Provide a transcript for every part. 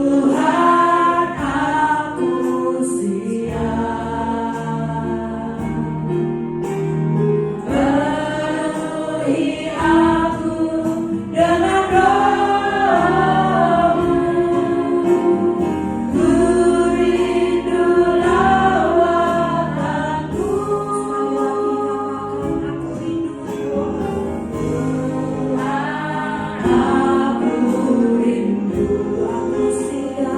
Tuhan aku siap, penuhi aku dengan roh-Mu, ku rindu lawatanku, Tuhan aku rindu, aku siap.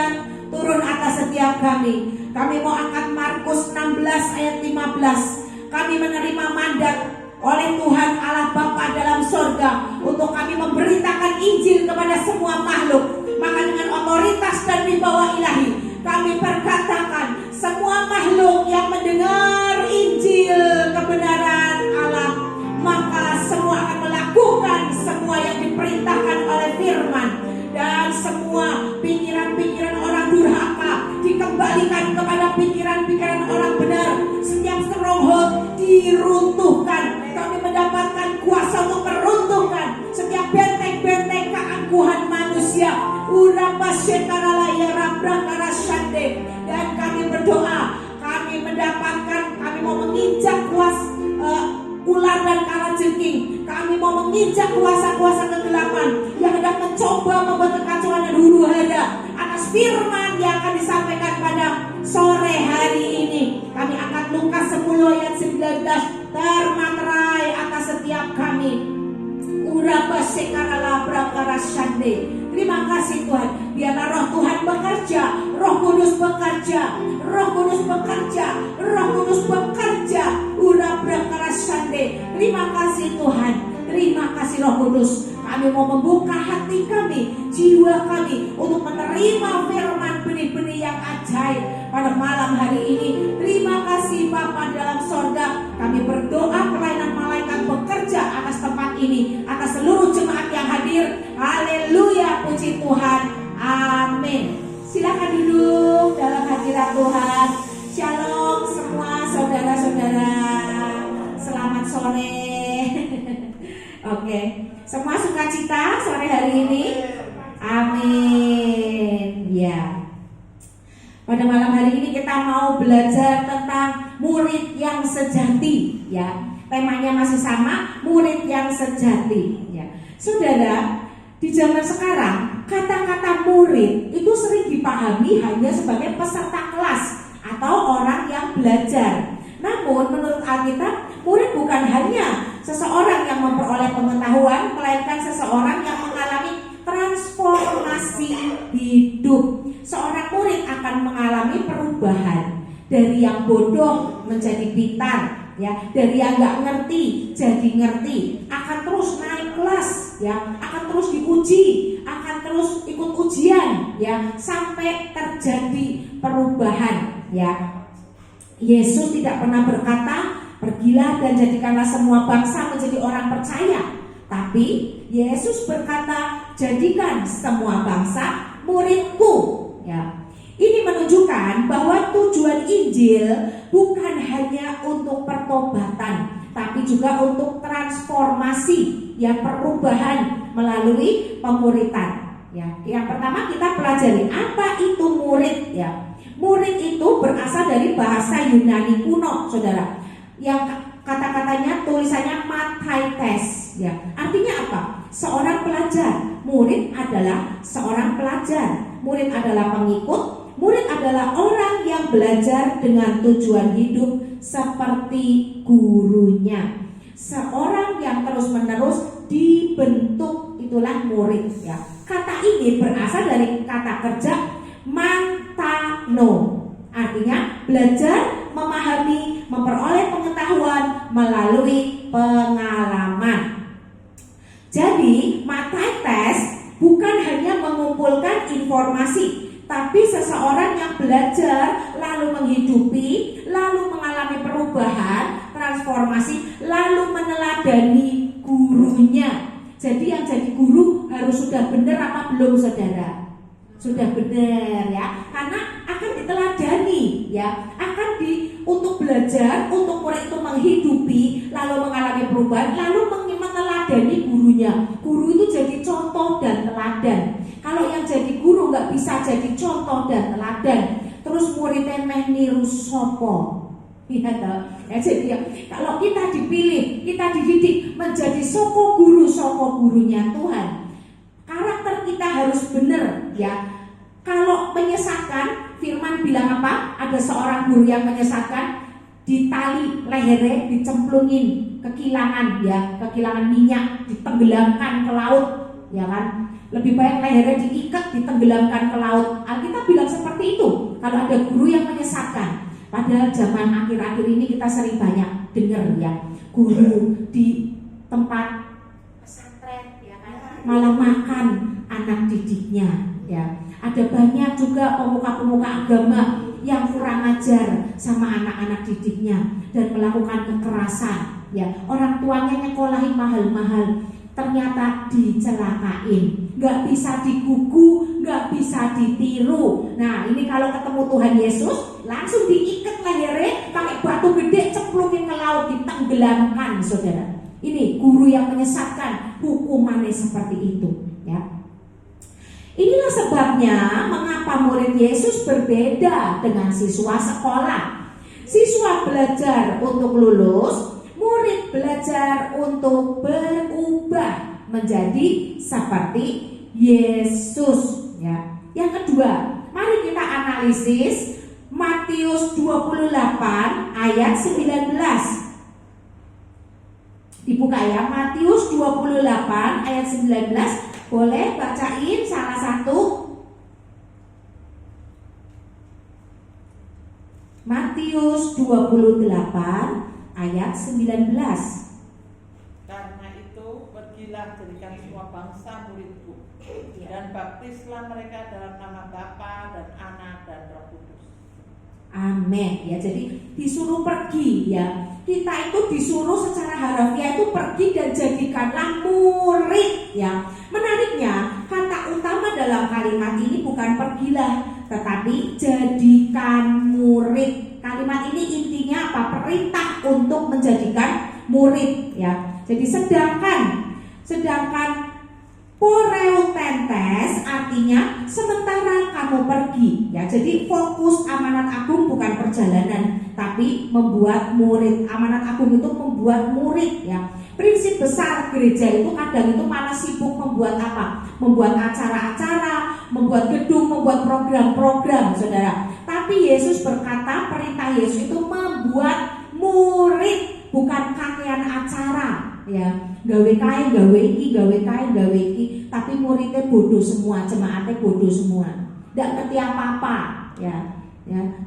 Tuhan turun atas setiap kami. Kami mau angkat Markus 16 ayat 15. Kami menerima mandat oleh Tuhan Allah Bapa dalam sorga untuk kami memberitakan Injil kepada semua makhluk. Maka dengan otoritas dan wibawa ilahi kami perkatakan semua makhluk yang mendengar Injil kebenaran Allah, maka semua akan melakukan semua yang diperintahkan oleh firman. Dan semua pikiran-pikiran orang durhaka dikembalikan kepada pikiran-pikiran orang benar. Setiap stronghold diruntuhkan. Kami mendapatkan kuasa untuk meruntuhkan setiap benteng-benteng keangkuhan manusia. Dan kami berdoa, kami mendapatkan, kami mau menginjak ular dan kalajengking. Kami mau menginjak kuasa-kuasa kegelapan yang hendak mencoba membuat kekacauan dan huru hara atas firman yang akan disampaikan pada sore hari ini. Kami angkat Lukas 10 ayat 19, termaterai atas setiap kami. Terima kasih Tuhan. Biarlah roh Tuhan bekerja, Roh Kudus bekerja, Roh Kudus bekerja, Roh Kudus bekerja. Terima kasih Tuhan. Terima kasih Roh Kudus. Kami mau membuka hati kami, jiwa kami untuk menerima firman benih-benih yang ajaib pada malam hari ini. Terima kasih Bapa dalam sorga. Kami berdoa kelainan malaikat bekerja atas tempat ini, atas seluruh jemaat yang hadir. Haleluya, puji Tuhan. Amin. Silakan duduk dalam hadirat Tuhan. Shalom semua saudara-saudara. Selamat sore. Oke, semua sukacita sore hari ini. Amin. Ya. Pada malam hari ini kita mau belajar tentang murid yang sejati. Ya, temanya masih sama, murid yang sejati. Ya, saudara, di zaman sekarang kata-kata murid itu sering dipahami hanya sebagai peserta kelas atau orang yang belajar. Namun menurut Alkitab, murid bukan hanya seseorang yang memperoleh pengetahuan, melainkan seseorang yang mengalami transformasi hidup. Seorang murid akan mengalami perubahan dari yang bodoh menjadi pintar, ya, dari yang nggak ngerti jadi ngerti, akan terus naik kelas, ya, akan terus diuji, akan terus ikut ujian, ya, sampai terjadi perubahan, ya. Yesus tidak pernah berkata, pergilah dan jadikanlah semua bangsa menjadi orang percaya. Tapi Yesus berkata, jadikan semua bangsa muridku. Ya. Ini menunjukkan bahwa tujuan Injil bukan hanya untuk pertobatan, tapi juga untuk transformasi, ya, perubahan melalui pemuritan. Ya. Yang pertama kita pelajari apa itu murid. Ya. Murid itu berasal dari bahasa Yunani kuno, saudara. Yang kata-katanya tulisannya mathaites, ya. Artinya apa? Seorang pelajar. Murid adalah seorang pelajar. Murid adalah pengikut. Murid adalah orang yang belajar dengan tujuan hidup seperti gurunya. Seorang yang terus-menerus dibentuk, itulah murid, ya. Kata ini berasal dari kata kerja mantano. Artinya belajar, memahami, memperoleh pengetahuan melalui pengalaman. Jadi mathaites bukan hanya mengumpulkan informasi, tapi seseorang yang belajar lalu menghidupi, lalu mengalami perubahan, transformasi, lalu meneladani gurunya. Jadi yang jadi guru harus sudah benar apa belum, saudara? Sudah benar, ya, karena akan diteladani, ya, untuk belajar, untuk murid itu menghidupi, lalu mengalami perubahan, lalu meneladani gurunya. Guru itu jadi contoh dan teladan. Kalau yang jadi guru nggak bisa jadi contoh dan teladan, terus muridnya meh niru sopo. Ya, jadi kalau kita dipilih, kita dididik menjadi soko gurunya Tuhan, karakter kita harus benar, ya. Kalau menyesatkan, firman bilang apa? Ada seorang guru yang menyesatkan, ditali lehernya, dicemplungin kekilangan, ya, kekilangan minyak, ditenggelamkan ke laut, ya kan? Lebih baik lehernya diikat, ditenggelamkan ke laut. Alkitab bilang seperti itu. Kalau ada guru yang menyesatkan. Padahal zaman akhir-akhir ini kita sering banyak dengar ya, guru di tempat pesantren ya kan, malah makan anak didiknya ya. Ada banyak juga pemuka-pemuka agama yang kurang ajar sama anak-anak didiknya dan melakukan kekerasan ya. Orang tuanya nyekolahin mahal-mahal, ternyata dicelakain, nggak bisa digugu, nggak bisa ditiru. Nah ini kalau ketemu Tuhan Yesus langsung diikat lehernya pakai batu gede, cemplungin ke laut, ditenggelamkan, saudara. Ini guru yang menyesatkan, hukumannya seperti itu ya. Inilah sebabnya mengapa murid Yesus berbeda dengan siswa sekolah. Siswa belajar untuk lulus, murid belajar untuk berubah menjadi seperti Yesus ya. Yang kedua, mari kita analisis Matius 28 ayat 19. Dibuka ya, Matius 28 ayat 19. Boleh bacain salah satu? Matius 28 ayat 19. Karena itu pergilah jadikan semua bangsa muridku, dan baptislah mereka dalam nama Bapa dan Anak dan Roh Kudus. Amin ya. Jadi disuruh pergi ya. Kita itu disuruh secara harafiah itu pergi dan jadikanlah murid ya. Menariknya kata utama dalam kalimat ini bukan pergilah, tetapi jadikan murid. Kalimat ini intinya apa? Perintah untuk menjadikan murid ya. Jadi sedangkan poreutentes artinya sementara kamu pergi ya. Jadi fokus amanat agung bukan perjalanan, tapi membuat murid. Amanat agung itu membuat murid ya. Prinsip besar gereja itu kadang itu malah sibuk membuat apa? Membuat acara-acara, membuat gedung, membuat program-program, saudara. Tapi Yesus berkata, perintah Yesus itu membuat murid, bukan kakaian acara ya. Gawe kain, gawe iki, gawe kain, gawe iki, tapi muridnya bodoh semua, jemaatnya bodoh semua, tidak ngerti apa-apa ya.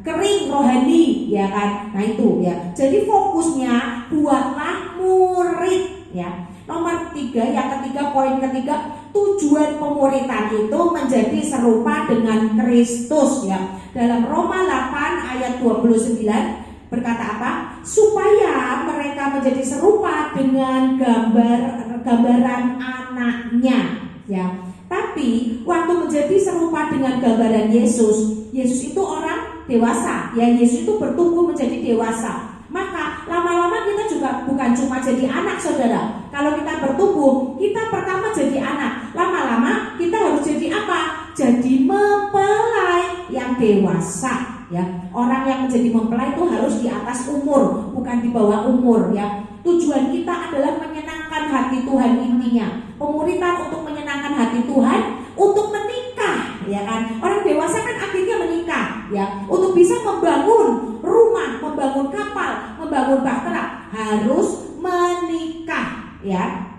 Kering rohani ya kan. Nah itu ya. Jadi fokusnya buatlah murid ya. Nomor 3, yang ketiga, poin ketiga, tujuan pemuritan itu menjadi serupa dengan Kristus ya. Dalam Roma 8 ayat 29 berkata apa? Supaya mereka menjadi serupa dengan gambaran anaknya ya. Tapi waktu menjadi serupa dengan gambaran Yesus, Yesus itu orang dewasa ya. Yesus itu bertumbuh menjadi dewasa. Maka lama-lama kita juga bukan cuma jadi anak, saudara. Kalau kita bertumbuh, kita pertama jadi anak, lama-lama kita harus jadi apa? Jadi mempelai yang dewasa ya. Orang yang menjadi mempelai itu harus di atas umur, bukan di bawah umur ya. Tujuan kita adalah menyenangkan hati Tuhan intinya. Pemuritan untuk menyenangkan hati Tuhan, untuk menikah ya kan. Orang dewasa kan akhirnya menikah ya. Untuk bisa membangun rumah, membangun kapal, membangun bahtera harus menikah ya.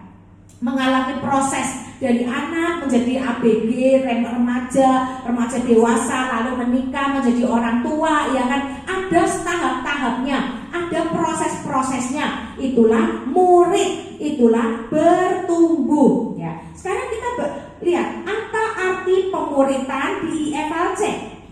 Mengalami proses dari anak menjadi ABG, remaja dewasa, lalu menikah menjadi orang tua ya kan. Ada tahap-tahapnya, ada proses-prosesnya. Itulah murid, itulah bertumbuh ya. Sekarang kita lihat apa arti pemuritan di IFLC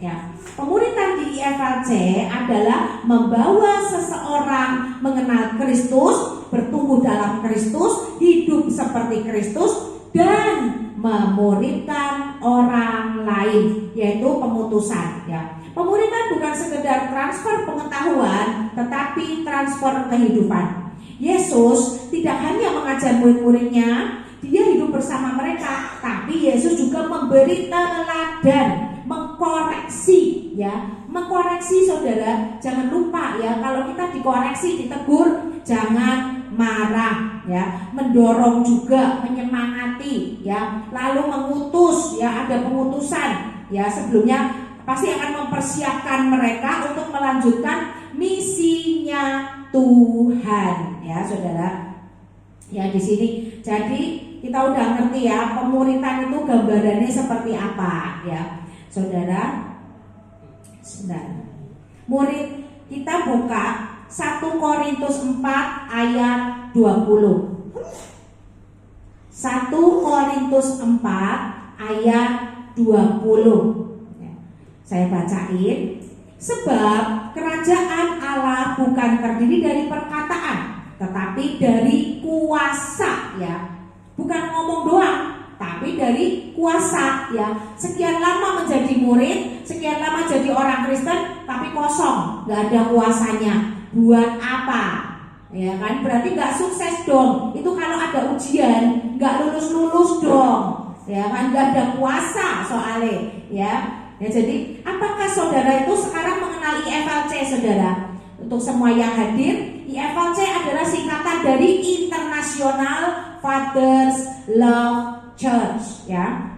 ya. Pemuritan di IFLC adalah membawa seseorang mengenal Kristus, bertumbuh dalam Kristus, hidup seperti Kristus, dan memuridkan orang lain, yaitu pemutusan ya. Pemuritan bukan sekedar transfer pengetahuan, tetapi transfer kehidupan. Yesus tidak hanya mengajar murid-muridnya, dia hidup bersama mereka, tapi Yesus juga memberi teladan, mengkoreksi ya. Mengkoreksi, saudara, jangan lupa ya, kalau kita dikoreksi, ditegur, jangan marah ya. Mendorong juga, menyemangati ya. Lalu mengutus ya, ada pengutusan ya. Sebelumnya pasti akan mempersiapkan mereka untuk melanjutkan misinya Tuhan ya, saudara. Ya di sini. Jadi kita udah ngerti ya pemuritan itu gambarannya seperti apa ya. Saudara, sebentar. Murid kita buka 1 Korintus 4 ayat 20. 1 Korintus 4 ayat 20. Saya bacain. Sebab kerajaan Allah bukan terdiri dari perkataan, tetapi dari kuasa ya. Bukan ngomong doang, tapi dari kuasa ya. Sekian lama menjadi murid, sekian lama jadi orang Kristen, tapi kosong, gak ada kuasanya. Buat apa? Ya kan, berarti gak sukses dong. Itu kalau ada ujian, gak lulus-lulus dong. Ya kan, gak ada kuasa soalnya ya. Ya, jadi apakah saudara itu sekarang mengenal IFLC saudara? Untuk semua yang hadir, IFLC adalah singkatan dari International Fathers Love Church ya.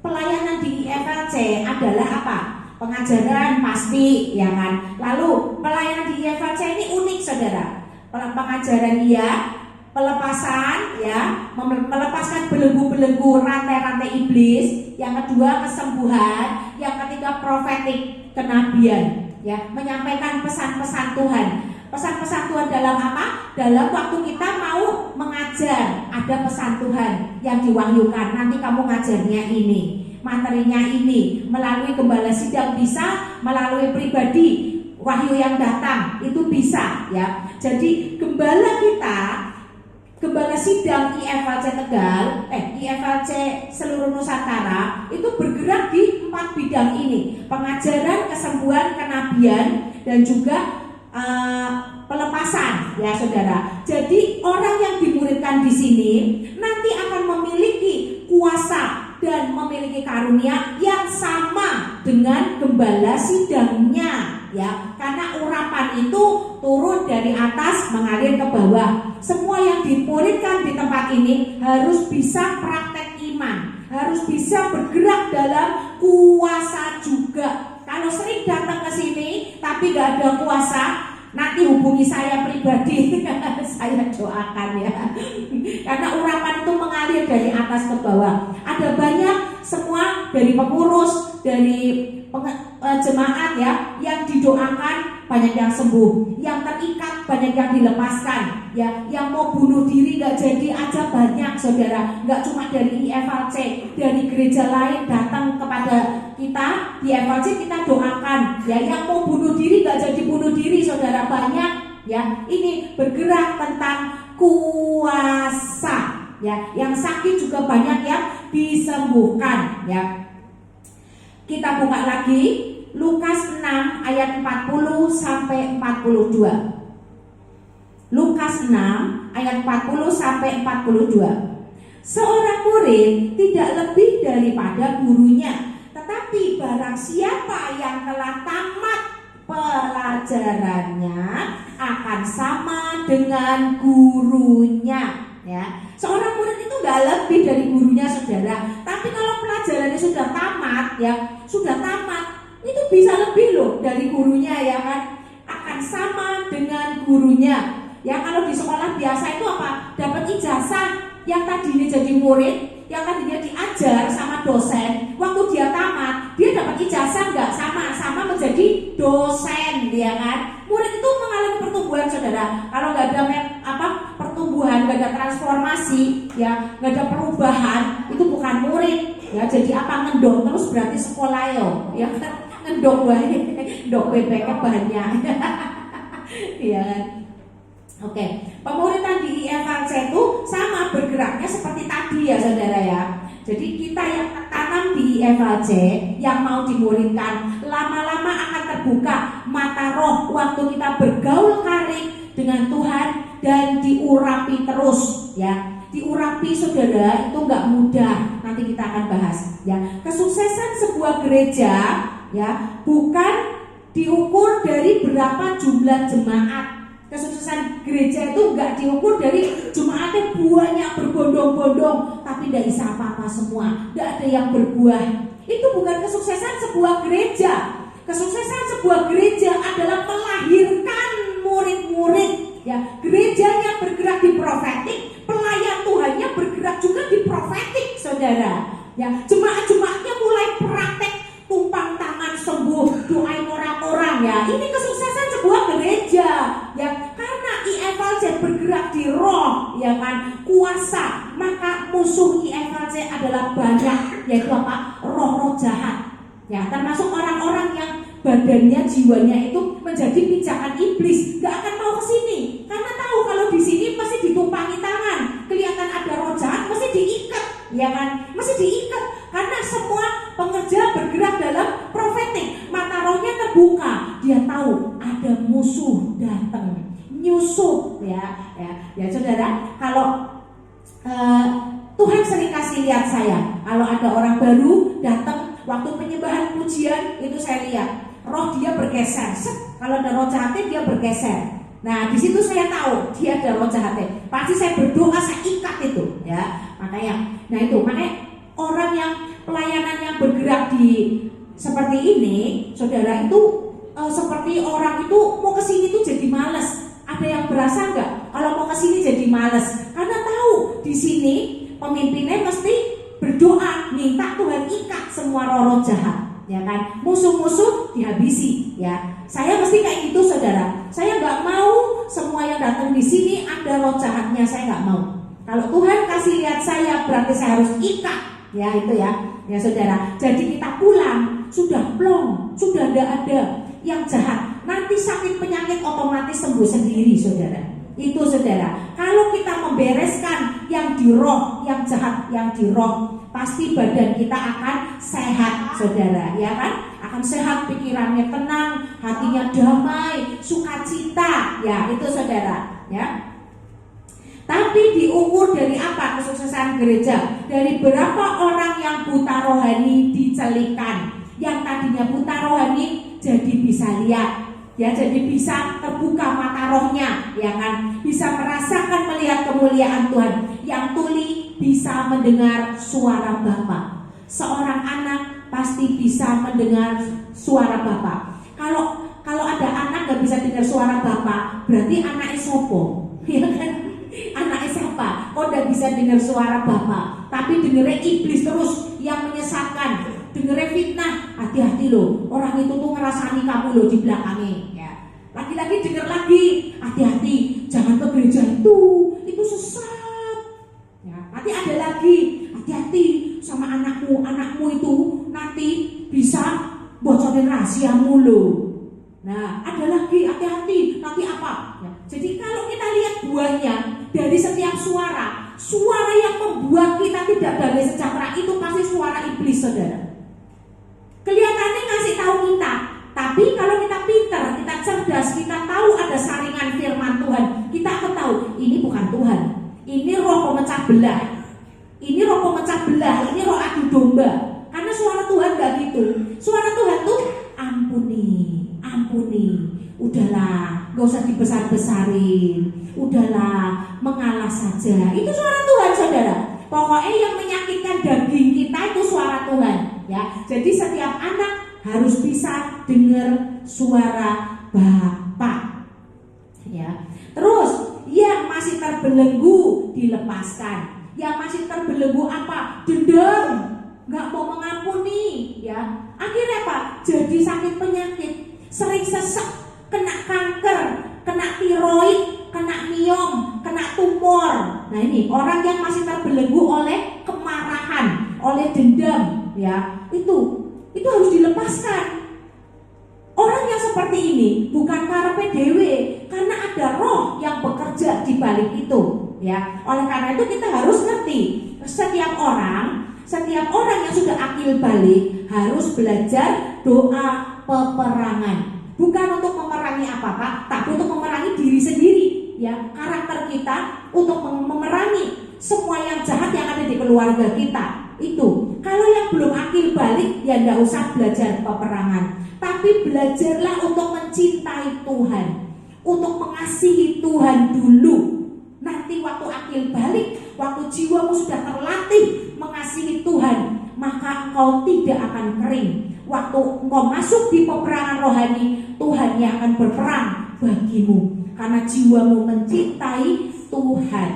Pelayanan di IFLC adalah apa? Pengajaran pasti ya kan. Lalu pelayanan di IFLC ini unik saudara. Pengajaran iya, pelepasan ya, melepaskan belenggu-belenggu rantai-rantai iblis. Yang kedua kesembuhan, yang ketiga prophetic, kenabian ya, menyampaikan pesan-pesan Tuhan. Pesan-pesan Tuhan dalam apa? Dalam waktu kita mau mengajar, ada pesan Tuhan yang diwahyukan. Nanti kamu ngajarnya ini, materinya ini, melalui gembala sidang bisa, melalui pribadi wahyu yang datang itu bisa ya. Jadi gembala kita, gembala sidang IFLC Tegal, IFLC seluruh Nusantara itu bergerak di 4 bidang ini: pengajaran, kesembuhan, kenabian, dan juga pelepasan ya saudara. Jadi orang yang dimuridkan di sini nanti akan memiliki kuasa dan memiliki karunia yang sama dengan gembala sidangnya ya, karena urapan itu turun dari atas mengalir ke bawah. Semua yang dimuridkan di tempat ini harus bisa praktek iman, harus bisa bergerak dalam kuasa juga. Kalau sering datang ke sini tapi gak ada kuasa, nanti hubungi saya pribadi, saya doakan ya. Karena urapan itu mengalir dari atas ke bawah. Ada banyak semua dari pengurus, dari jemaat ya, yang didoakan banyak yang sembuh, yang terikat banyak yang dilepaskan ya, yang mau bunuh diri gak jadi aja banyak saudara. Gak cuma dari IFLC, dari gereja lain datang kepada kita di IFLC, kita doakan ya. Yang mau bunuh diri gak jadi bunuh diri saudara, banyak ya. Ini bergerak tentang kuasa ya. Yang sakit juga banyak yang disembuhkan ya. Kita buka lagi Lukas 6 ayat 40 sampai 42. Lukas 6 ayat 40 sampai 42. Seorang murid tidak lebih daripada gurunya, tetapi barang siapa yang telah tamat pelajarannya akan sama dengan gurunya ya. Seorang murid itu gak lebih dari gurunya saudara. Tapi kalau pelajarannya sudah tamat ya, sudah tamat, itu bisa lebih loh dari gurunya ya kan. Akan sama dengan gurunya ya. Kalau di sekolah biasa itu apa? Dapat ijazah. Yang tadinya jadi murid, yang tadinya diajar sama dosen, waktu dia tamat, dia dapat ijazah nggak? Sama menjadi dosen ya kan. Murid itu mengalami pertumbuhan saudara. Kalau nggak ada pertumbuhan, nggak ada transformasi ya, nggak ada perubahan, itu bukan murid ya. Jadi apa? Ngendok terus berarti sekolah ya kan. Ngendok banyak, ndok bebeknya banyak ya kan. Oke, pemuridan di IFLC itu sama bergeraknya seperti tadi ya saudara ya. Jadi kita yang tanam di IFLC, yang mau dimuridkan, lama-lama akan terbuka mata roh waktu kita bergaul karib dengan Tuhan dan diurapi terus ya. Diurapi saudara itu nggak mudah, nanti kita akan bahas ya. Kesuksesan sebuah gereja ya bukan diukur dari berapa jumlah jemaat. Kesuksesan gereja itu enggak diukur dari jemaatnya banyak berbondong-bondong tapi tidak bisa apa-apa semua, tidak ada yang berbuah. Itu bukan kesuksesan sebuah gereja. Kesuksesan sebuah gereja adalah melahirkan murid-murid ya. Gerejanya bergerak di profetik, pelayan Tuhannya bergerak juga Ya, jemaat-jemaatnya mulai praktek tumpang tangan sembuh, doain orang-orang ya. Ini kesuksesan sebuah gereja ya, karena IFLC bergerak di roh ya kan, kuasa. Maka musuh IFLC adalah banyak, yaitu apa? Roh-roh jahat. Ya, termasuk orang-orang yang badannya, jiwanya itu menjadi pijakan iblis, gak akan mau ke sini karena tahu kalau di sini pasti ditumpangi tangan. Kelihatan ada roh jahat, mesti diikat, ya kan? Mesti diikat karena semua pengerja bergerak dalam profetik. Mata rohnya terbuka, dia tahu ada musuh datang, nyusup, ya saudara. Kalau Tuhan sering kasih lihat saya, kalau ada orang baru datang waktu penyembahan pujian itu saya lihat roh dia bergeser. Kalau ada roh jahatnya dia bergeser. Nah di situ saya tahu dia ada roh jahatnya. Pasti saya berdoa, saya ikat itu, ya. Makanya orang yang pelayanan yang bergerak di seperti ini, saudara, itu seperti orang itu mau kesini tuh jadi malas. Ada yang berasa nggak kalau mau kesini jadi malas? Karena tahu di sini pemimpinnya mesti berdoa minta Tuhan ikat semua roh jahat, ya kan? Musuh-musuh dihabisi, ya. Saya mesti kayak gitu, saudara. Saya nggak mau semua yang datang di sini ada roh jahatnya, saya nggak mau. Kalau Tuhan kasih lihat saya, berarti saya harus ikat, ya itu ya saudara. Jadi kita pulang sudah plong, sudah tidak ada yang jahat. Nanti sakit penyakit otomatis sembuh sendiri, saudara. Itu saudara. Kalau kita membereskan yang di roh, yang jahat yang di roh, pasti badan kita akan sehat, saudara, ya kan? Akan sehat, pikirannya tenang, hatinya damai, sukacita, ya itu saudara, ya. Tapi diukur dari apa kesuksesan gereja? Dari berapa orang yang buta rohani dicelikan, yang tadinya buta rohani jadi bisa lihat, ya, jadi bisa terbuka mata rohnya, ya kan? Bisa merasakan melihat kemuliaan Tuhan. Yang tuli bisa mendengar suara Bapa. Seorang anak pasti bisa mendengar suara Bapa. Kalau ada anak gak bisa dengar suara Bapa, berarti anaknya sopo, ya kan? Anaknya siapa? Kok gak bisa dengar suara Bapa, tapi dengernya iblis terus yang menyesatkan, dengernya fitnah. Hati-hati loh, orang itu tuh ngerasani kamu loh di belakangnya, ya. Lagi-lagi denger lagi, hati-hati, jangan ke gereja itu sesat, ya. Nanti ada lagi, hati-hati sama anakmu itu nanti bisa bocorin rahasiamu loh. Nah, ada lagi, hati-hati, nanti apa? Ya. Jadi kalau kita lihat buahnya dari setiap suara yang membuat kita tidak damai sejahtera itu pasti suara iblis, saudara. Kelihatannya ngasih tahu kita, tapi kalau kita pintar, kita cerdas, kita tahu ada saringan firman Tuhan, kita akan tahu ini bukan Tuhan, ini roh pemecah belah, ini roh pemecah belah, ini roh adu domba. Karena suara Tuhan gak gitu. Suara Tuhan tuh ampuni, udahlah, gak usah dibesar-besarin, udahlah, mengalah saja. Itu suara Tuhan, saudara. Pokoknya yang menyakitkan daging kita itu suara Tuhan, ya. Jadi setiap anak harus bisa dengar suara Bapa, ya. Terus yang masih terbelenggu dilepaskan. Yang masih terbelenggu apa? Dendam, nggak mau mengampuni, ya. Akhirnya apa? Jadi sakit penyakit, sering sesek, kena kanker, kena tiroid, kena miom, kena tumor. Nah ini orang yang masih terbelenggu oleh kemarahan, oleh dendam, ya. Itu harus dilepaskan. Orang yang seperti ini bukan karepe dhewe, karena ada roh yang bekerja di balik itu, ya. Oleh karena itu kita harus ngerti, setiap orang yang sudah akil balik harus belajar doa peperangan. Bukan untuk memerangi apa-apa, tapi untuk memerangi diri sendiri, ya. Karakter kita untuk memerangi semua yang jahat yang ada di keluarga kita. Itu kalau yang belum akil balik, ya nggak usah belajar peperangan, tapi belajarlah untuk mencintai Tuhan, untuk mengasihi Tuhan dulu. Nanti waktu akil balik, waktu jiwamu sudah terlatih mengasihi Tuhan, maka engkau tidak akan kering. Waktu engkau masuk di peperangan rohani, Tuhan yang akan berperang bagimu, karena jiwamu mencintai Tuhan.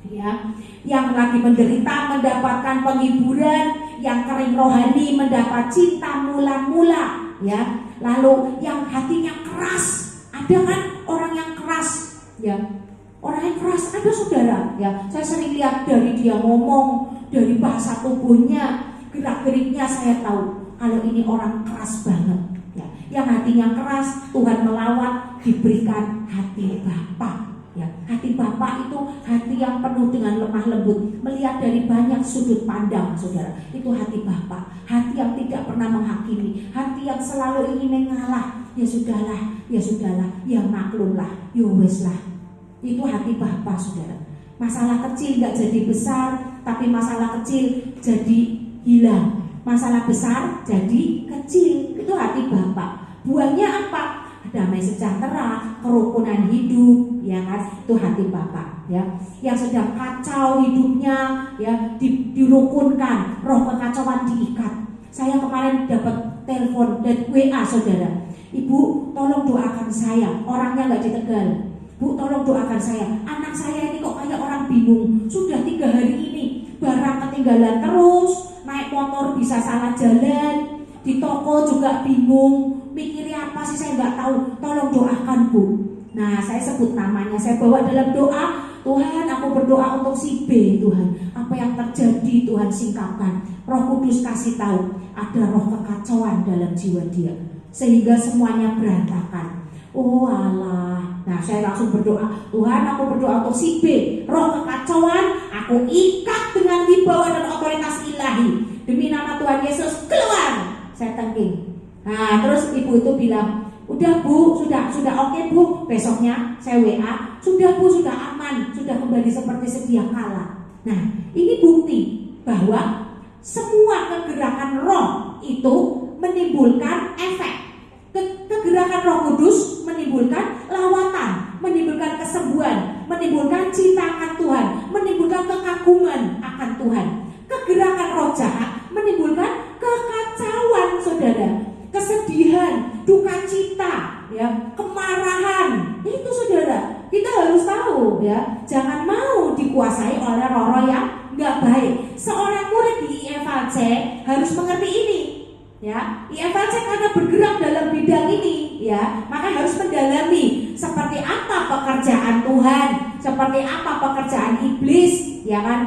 Ya, yang lagi menderita mendapatkan penghiburan, yang kering rohani mendapat cinta mula-mula, ya. Lalu yang hatinya keras, ada kan orang yang keras, ya. Orang yang keras ada saudara, ya. Saya sering lihat dari dia ngomong, dari bahasa tubuhnya, gerak-geriknya saya tahu kalau ini orang keras banget, ya. Yang hatinya keras, Tuhan melawat, diberikan hati Bapa. Ya, hati Bapa itu hati yang penuh dengan lemah lembut, melihat dari banyak sudut pandang, saudara. Itu hati Bapa, hati yang tidak pernah menghakimi, hati yang selalu ingin mengalah. Ya sudahlah, ya maklumlah, ya wes lah. Itu hati Bapa, saudara. Masalah kecil gak jadi besar, tapi masalah kecil jadi hilang. Masalah besar jadi kecil. Itu hati Bapa. Buahnya apa? Damai sejahtera, kerukunan hidup, ya kan? Itu hati Bapa, ya. Yang sedang kacau hidupnya, ya, dirukunkan, roh kekacauan diikat. Saya kemarin dapat telepon dan WA saudara. Ibu, tolong doakan saya. Orangnya nggak di Tegal. Bu, tolong doakan saya. Anak saya ini kok kayak orang bingung. Sudah 3 hari ini barang ketinggalan terus, naik motor bisa salah jalan, di toko juga bingung. Mikirnya apa sih saya nggak tahu. Tolong doakan Bu. Nah saya sebut namanya, saya bawa dalam doa. Tuhan, aku berdoa untuk si B. Tuhan, apa yang terjadi Tuhan singkapkan. Roh Kudus kasih tahu ada roh kekacauan dalam jiwa dia, sehingga semuanya berantakan. Oh Allah. Nah saya langsung berdoa, Tuhan aku berdoa untuk si B. Roh kekacauan aku ikat dengan wibawa dan otoritas ilahi. Demi nama Tuhan Yesus keluar. Saya tengking. Nah terus ibu itu bilang, udah Bu, sudah oke Bu. Besoknya saya WA, sudah Bu, sudah aman, sudah kembali seperti sedia kala. Nah ini bukti bahwa semua kegerakan roh itu menimbulkan efek. Kegerakan Roh Kudus menimbulkan lawatan, menimbulkan kesembuhan, menimbulkan cinta akan Tuhan, menimbulkan kekaguman akan Tuhan. Kegerakan roh jahat menimbulkan kekacauan, saudara, kesedihan, duka cita, ya, kemarahan. Itu saudara, kita harus tahu, ya, jangan mau dikuasai oleh roh-roh yang nggak baik. Seorang murid di IFAC harus mengerti ini, ya. IFAC karena bergerak dalam bidang ini, ya, maka harus mendalami seperti apa pekerjaan Tuhan, seperti apa pekerjaan iblis, ya kan.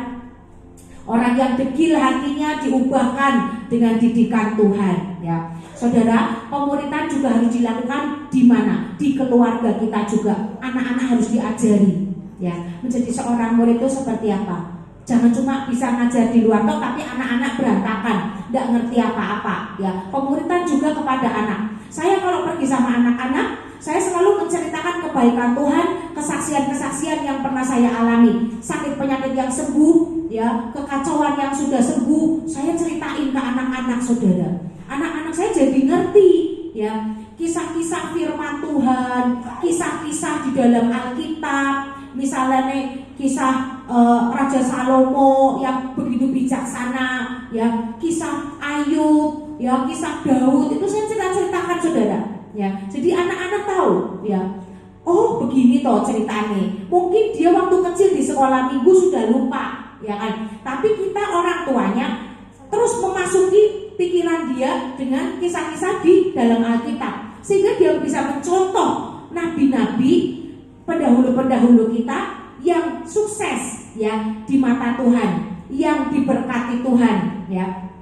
Orang yang degil hatinya diubahkan dengan didikan Tuhan, ya. Saudara, pemuritan juga harus dilakukan di mana? Di keluarga kita juga. Anak-anak harus diajari, ya, menjadi seorang murid itu seperti apa. Jangan cuma bisa ngajar di luar toh, tapi anak-anak berantakan, tidak ngerti apa-apa, ya. Pemuritan juga kepada anak. Saya kalau pergi sama anak-anak, saya selalu menceritakan kebaikan Tuhan, kesaksian-kesaksian yang pernah saya alami, sakit penyakit yang sembuh, ya, kekacauan yang sudah sembuh. Saya ceritain ke anak-anak, saudara. Anak-anak saya jadi ngerti, ya, kisah-kisah firman Tuhan, kisah-kisah di dalam Alkitab. Misalnya nih kisah Raja Salomo yang begitu bijaksana, ya, kisah Ayub, ya, kisah Daud, itu saya ceritakan saudara, ya. Jadi anak-anak tahu, ya, oh begini toh ceritanya. Mungkin dia waktu kecil di sekolah minggu sudah lupa, ya kan. Tapi kita orang tuanya terus memasuki pikiran dia dengan kisah-kisah di dalam Alkitab, sehingga dia bisa mencontoh nabi-nabi pendahulu-pendahulu kita yang sukses, ya, di mata Tuhan, yang diberkati Tuhan, ya.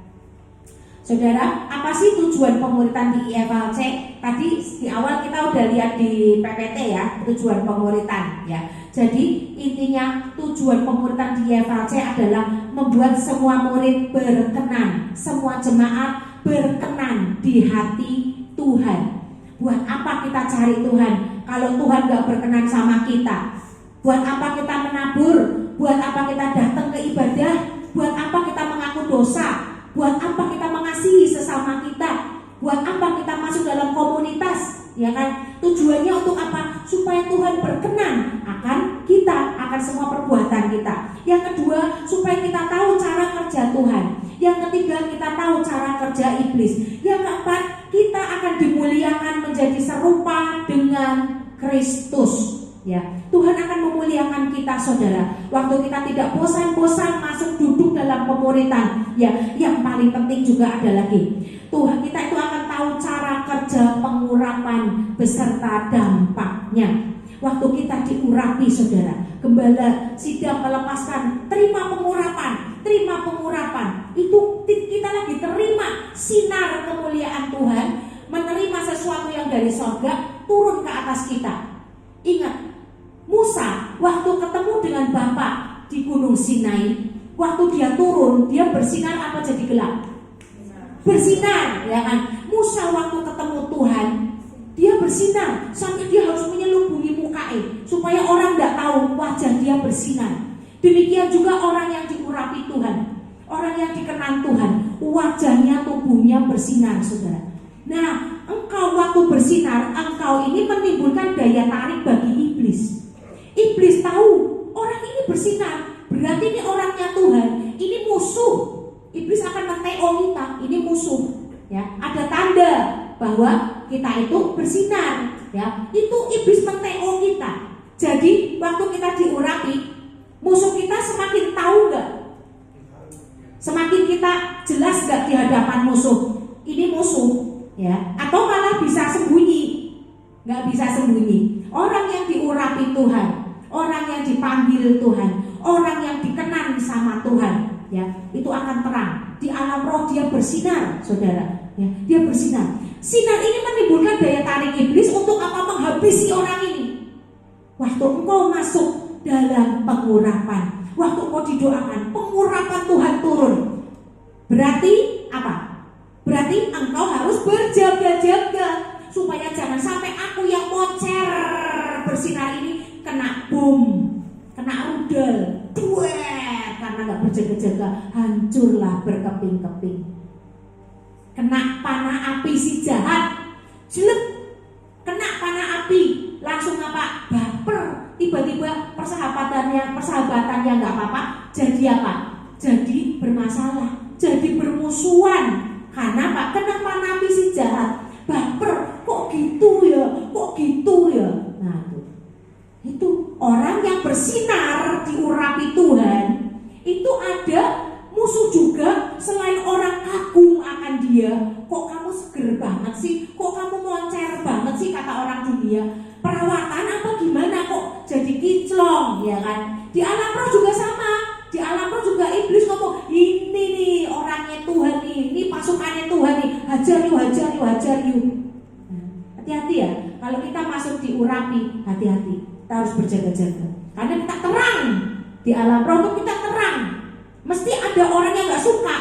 Saudara, apa sih tujuan pemuritan di IFLC? Tadi di awal kita udah lihat di PPT, ya, tujuan pemuritan, ya. Jadi intinya tujuan pemuritan di IFLC adalah membuat semua murid berkenan, semua jemaat berkenan di hati Tuhan. Buat apa kita cari Tuhan kalau Tuhan gak berkenan sama kita? Buat apa kita menabur? Buat apa kita datang ke ibadah? Buat apa kita mengaku dosa? Buat apa kita mengasihi sesama kita? Buat apa kita masuk dalam komunitas? Ya kan? Tujuannya untuk apa? Supaya Tuhan berkenan akan kita, akan semua perbuatan kita. Yang kedua, supaya kita tahu cara kerja Tuhan. Yang ketiga, kita tahu cara kerja iblis. Yang keempat, kita akan dimuliakan menjadi serupa dengan Kristus. Ya, Tuhan akan memuliakan kita, saudara. Waktu kita tidak bosan-bosan masuk duduk dalam pemuritan, ya, yang paling penting juga ada lagi. Tuhan kita itu akan tahu cara kerja pengurapan beserta dampaknya. Waktu kita diurapi, saudara, gembala sidang melepaskan, terima pengurapan. Itu kita lagi terima sinar kemuliaan Tuhan, menerima sesuatu yang dari sorga turun ke atas kita. Ingat, Musa waktu ketemu dengan Bapa di Gunung Sinai, waktu dia turun, dia bersinar apa jadi gelap? Bersinar, ya kan? Musa waktu ketemu Tuhan, dia bersinar sampai dia harus menyelubungi mukanya supaya orang tidak tahu wajah dia bersinar. Demikian juga orang yang diurapi Tuhan, orang yang dikenan Tuhan, wajahnya, tubuhnya bersinar, saudara. Nah, engkau waktu bersinar, engkau ini menimbulkan daya tarik bagi iblis. Iblis tahu orang ini bersinar, berarti ini orangnya Tuhan, ini musuh. Iblis akan men-TO kita, ini musuh. Ya, ada tanda bahwa kita itu bersinar. Ya, itu iblis men-TO kita. Jadi waktu kita diurapi, musuh kita semakin tahu nggak? Semakin kita jelas nggak di hadapan musuh? Ini musuh. Ya, atau malah bisa sembunyi, nggak bisa sembunyi. Orang yang diurapi Tuhan, orang yang dipanggil Tuhan, orang yang dikenan sama Tuhan, ya, itu akan terang. Di alam roh dia bersinar, saudara. Ya, dia bersinar. Sinar ini menimbulkan daya tarik iblis untuk apa? Menghabisi orang ini. Waktu engkau masuk dalam pengurapan, waktu engkau didoakan, pengurapan Tuhan turun. Berarti apa? Berarti engkau harus berjaga-jaga supaya jangan sampai aku yang moncer bersinar ini kena bom, kena rudal, duet, karena nggak berjaga-jaga, hancurlah berkeping-keping. Kena panah api si jahat, jelek, kena panah api, langsung apa? Baper, tiba-tiba persahabatannya nggak apa-apa, jadi apa? Jadi bermasalah, jadi bermusuhan. Karena Pak, kenapa nabi si jahat? Baper, kok gitu ya? Nah itu orang yang bersinar diurapi Tuhan, itu ada musuh juga. Selain orang kagum akan dia, kok kamu seger banget sih? Kok kamu moncer banget sih, kata orang dunia? Perawatan apa gimana kok jadi kinclong, ya kan? Di alam roh juga sama. Di alam roh juga iblis ngomong, ini nih orangnya Tuhan nih, ini pasukannya Tuhan nih, hajar yuk. Nah, hati-hati ya, kalau kita masuk diurapi, hati-hati, kita harus berjaga-jaga. Karena kita terang, di alam roh itu kita terang. Mesti ada orang yang gak suka,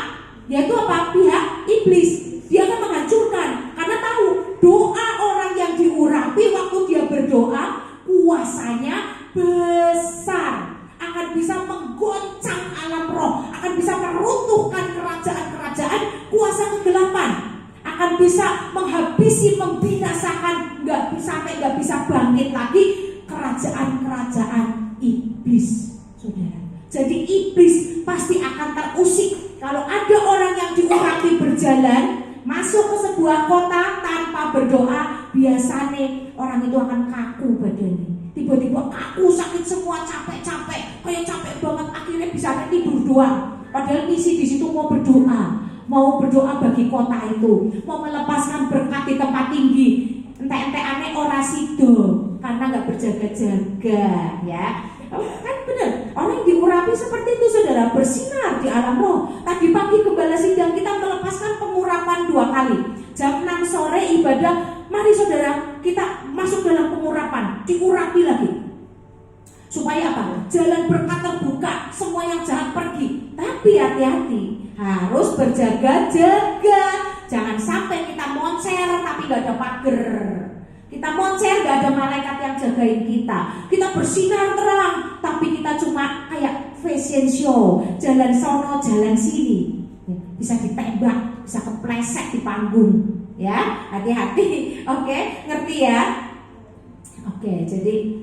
yaitu apa? Pihak iblis. Dia akan menghancurkan, karena tahu doa orang yang diurapi waktu dia berdoa, kuasanya besar. Akan bisa menggoncang alam roh, akan bisa meruntuhkan kerajaan-kerajaan kuasa kegelapan, akan bisa menghabisi, membinasakan, nggak bisa bangkit lagi kerajaan-kerajaan iblis, saudara. Jadi iblis pasti akan terusik kalau ada orang yang diurapi berjalan masuk ke sebuah kota tanpa berdoa. Biasanya orang itu akan kaku badannya. Tiba-tiba kaku, sakit semua, capek, kayak capek banget, akhirnya bisa tidur doang. Padahal misi di situ mau berdoa bagi kota itu, mau melepaskan berkat di tempat tinggi. Ente aneh orasi do, karena nggak berjaga-jaga, ya. Kan benar, orang yang diurapi seperti itu, saudara, bersinar di alam roh. Tadi pagi gembala sidang kita melepaskan pengurapan 2 kali. Jam 6 sore ibadah, mari saudara kita masuk dalam pengurapan, diurapi lagi. Supaya apa? Jalan berkat terbuka, semua yang jahat pergi. Tapi hati-hati, harus berjaga-jaga. Jangan sampai kita moncer tapi gak ada pagar. Kita moncer gak ada malaikat yang jagain kita. Kita bersinar terang tapi kita cuma kayak fashion show, jalan sono, jalan sini. Bisa ditembak, bisa kepleset di panggung. Ya, hati-hati. Oke, ngerti ya? Oke, jadi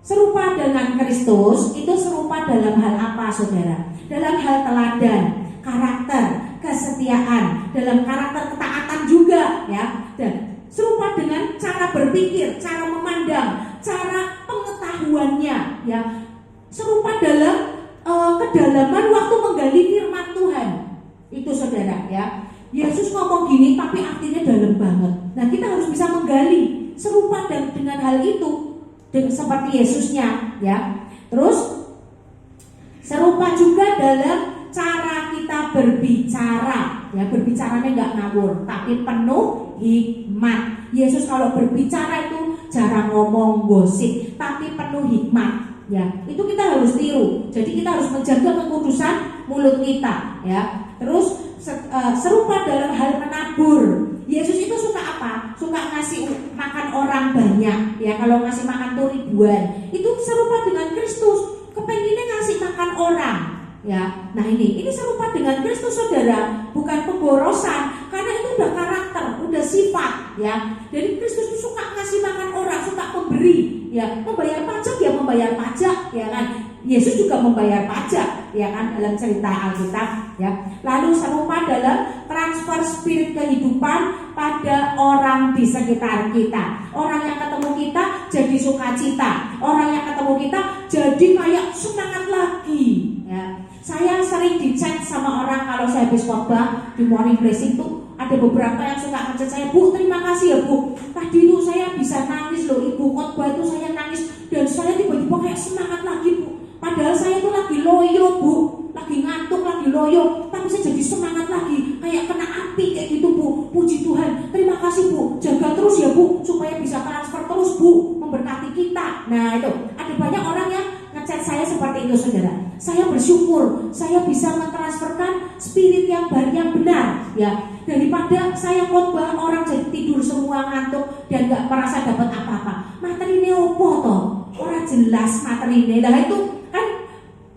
serupa dengan Kristus itu serupa dalam hal apa, saudara? Dalam hal teladan, karakter, kesetiaan, dalam karakter ketaatan juga, ya. Dan serupa dengan cara berpikir, cara memandang, cara pengetahuannya, ya. Serupa dalam kedalaman waktu menggali firman Tuhan. Itu saudara, ya. Yesus ngomong gini tapi artinya dalam banget. Nah, kita harus bisa menggali serupa dengan hal itu seperti Yesusnya, ya. Terus serupa juga dalam cara kita berbicara, ya. Berbicaranya nggak ngawur tapi penuh hikmat. Yesus kalau berbicara itu jarang ngomong gosip tapi penuh hikmat, ya. Itu kita harus tiru. Jadi kita harus menjaga kekudusan mulut kita, ya. Terus serupa dalam hal menabur. Yesus itu suka apa? Suka ngasih makan orang banyak, ya. Kalau ngasih makan tuh ribuan, itu serupa dengan Kristus. Kepenginnya ngasih makan orang, ya. Nah ini serupa dengan Kristus, saudara. Bukan pemborosan, karena itu udah karakter, udah sifat, ya. Jadi Kristus itu suka ngasih makan orang, suka memberi, ya. Membayar pajak, ya membayar pajak, ya kan. Yesus juga membayar pajak, ya kan, dalam cerita Alkitab, ya. Lalu serupa dalam transfer spirit kehidupan pada orang di sekitar kita. Orang yang ketemu kita jadi sukacita, orang yang ketemu kita jadi kayak semangat lagi, ya. Saya sering dichat sama orang kalau saya habis khotbah di morning blessing tuh, ada beberapa yang suka ngechat saya, Bu, terima kasih ya Bu, tadi itu saya bisa nangis loh Ibu, khotbah itu saya nangis dan saya tiba-tiba kayak semangat lagi Bu. Padahal saya itu lagi loyo Bu, lagi ngantuk, lagi loyo, tapi saya jadi semangat lagi, kayak kena api kayak gitu Bu. Puji Tuhan, terima kasih Bu, jaga terus ya Bu, supaya bisa transfer terus Bu, memberkati kita. Nah itu, ada banyak orang yang ngechat saya seperti itu, saudara. Saya bersyukur, saya bisa mentransferkan spirit yang benar, ya. Daripada saya khotbah orang jadi tidur semua, ngantuk dan gak merasa dapat apa-apa. Materi opo toh, orang jelas materi. Nah itu kan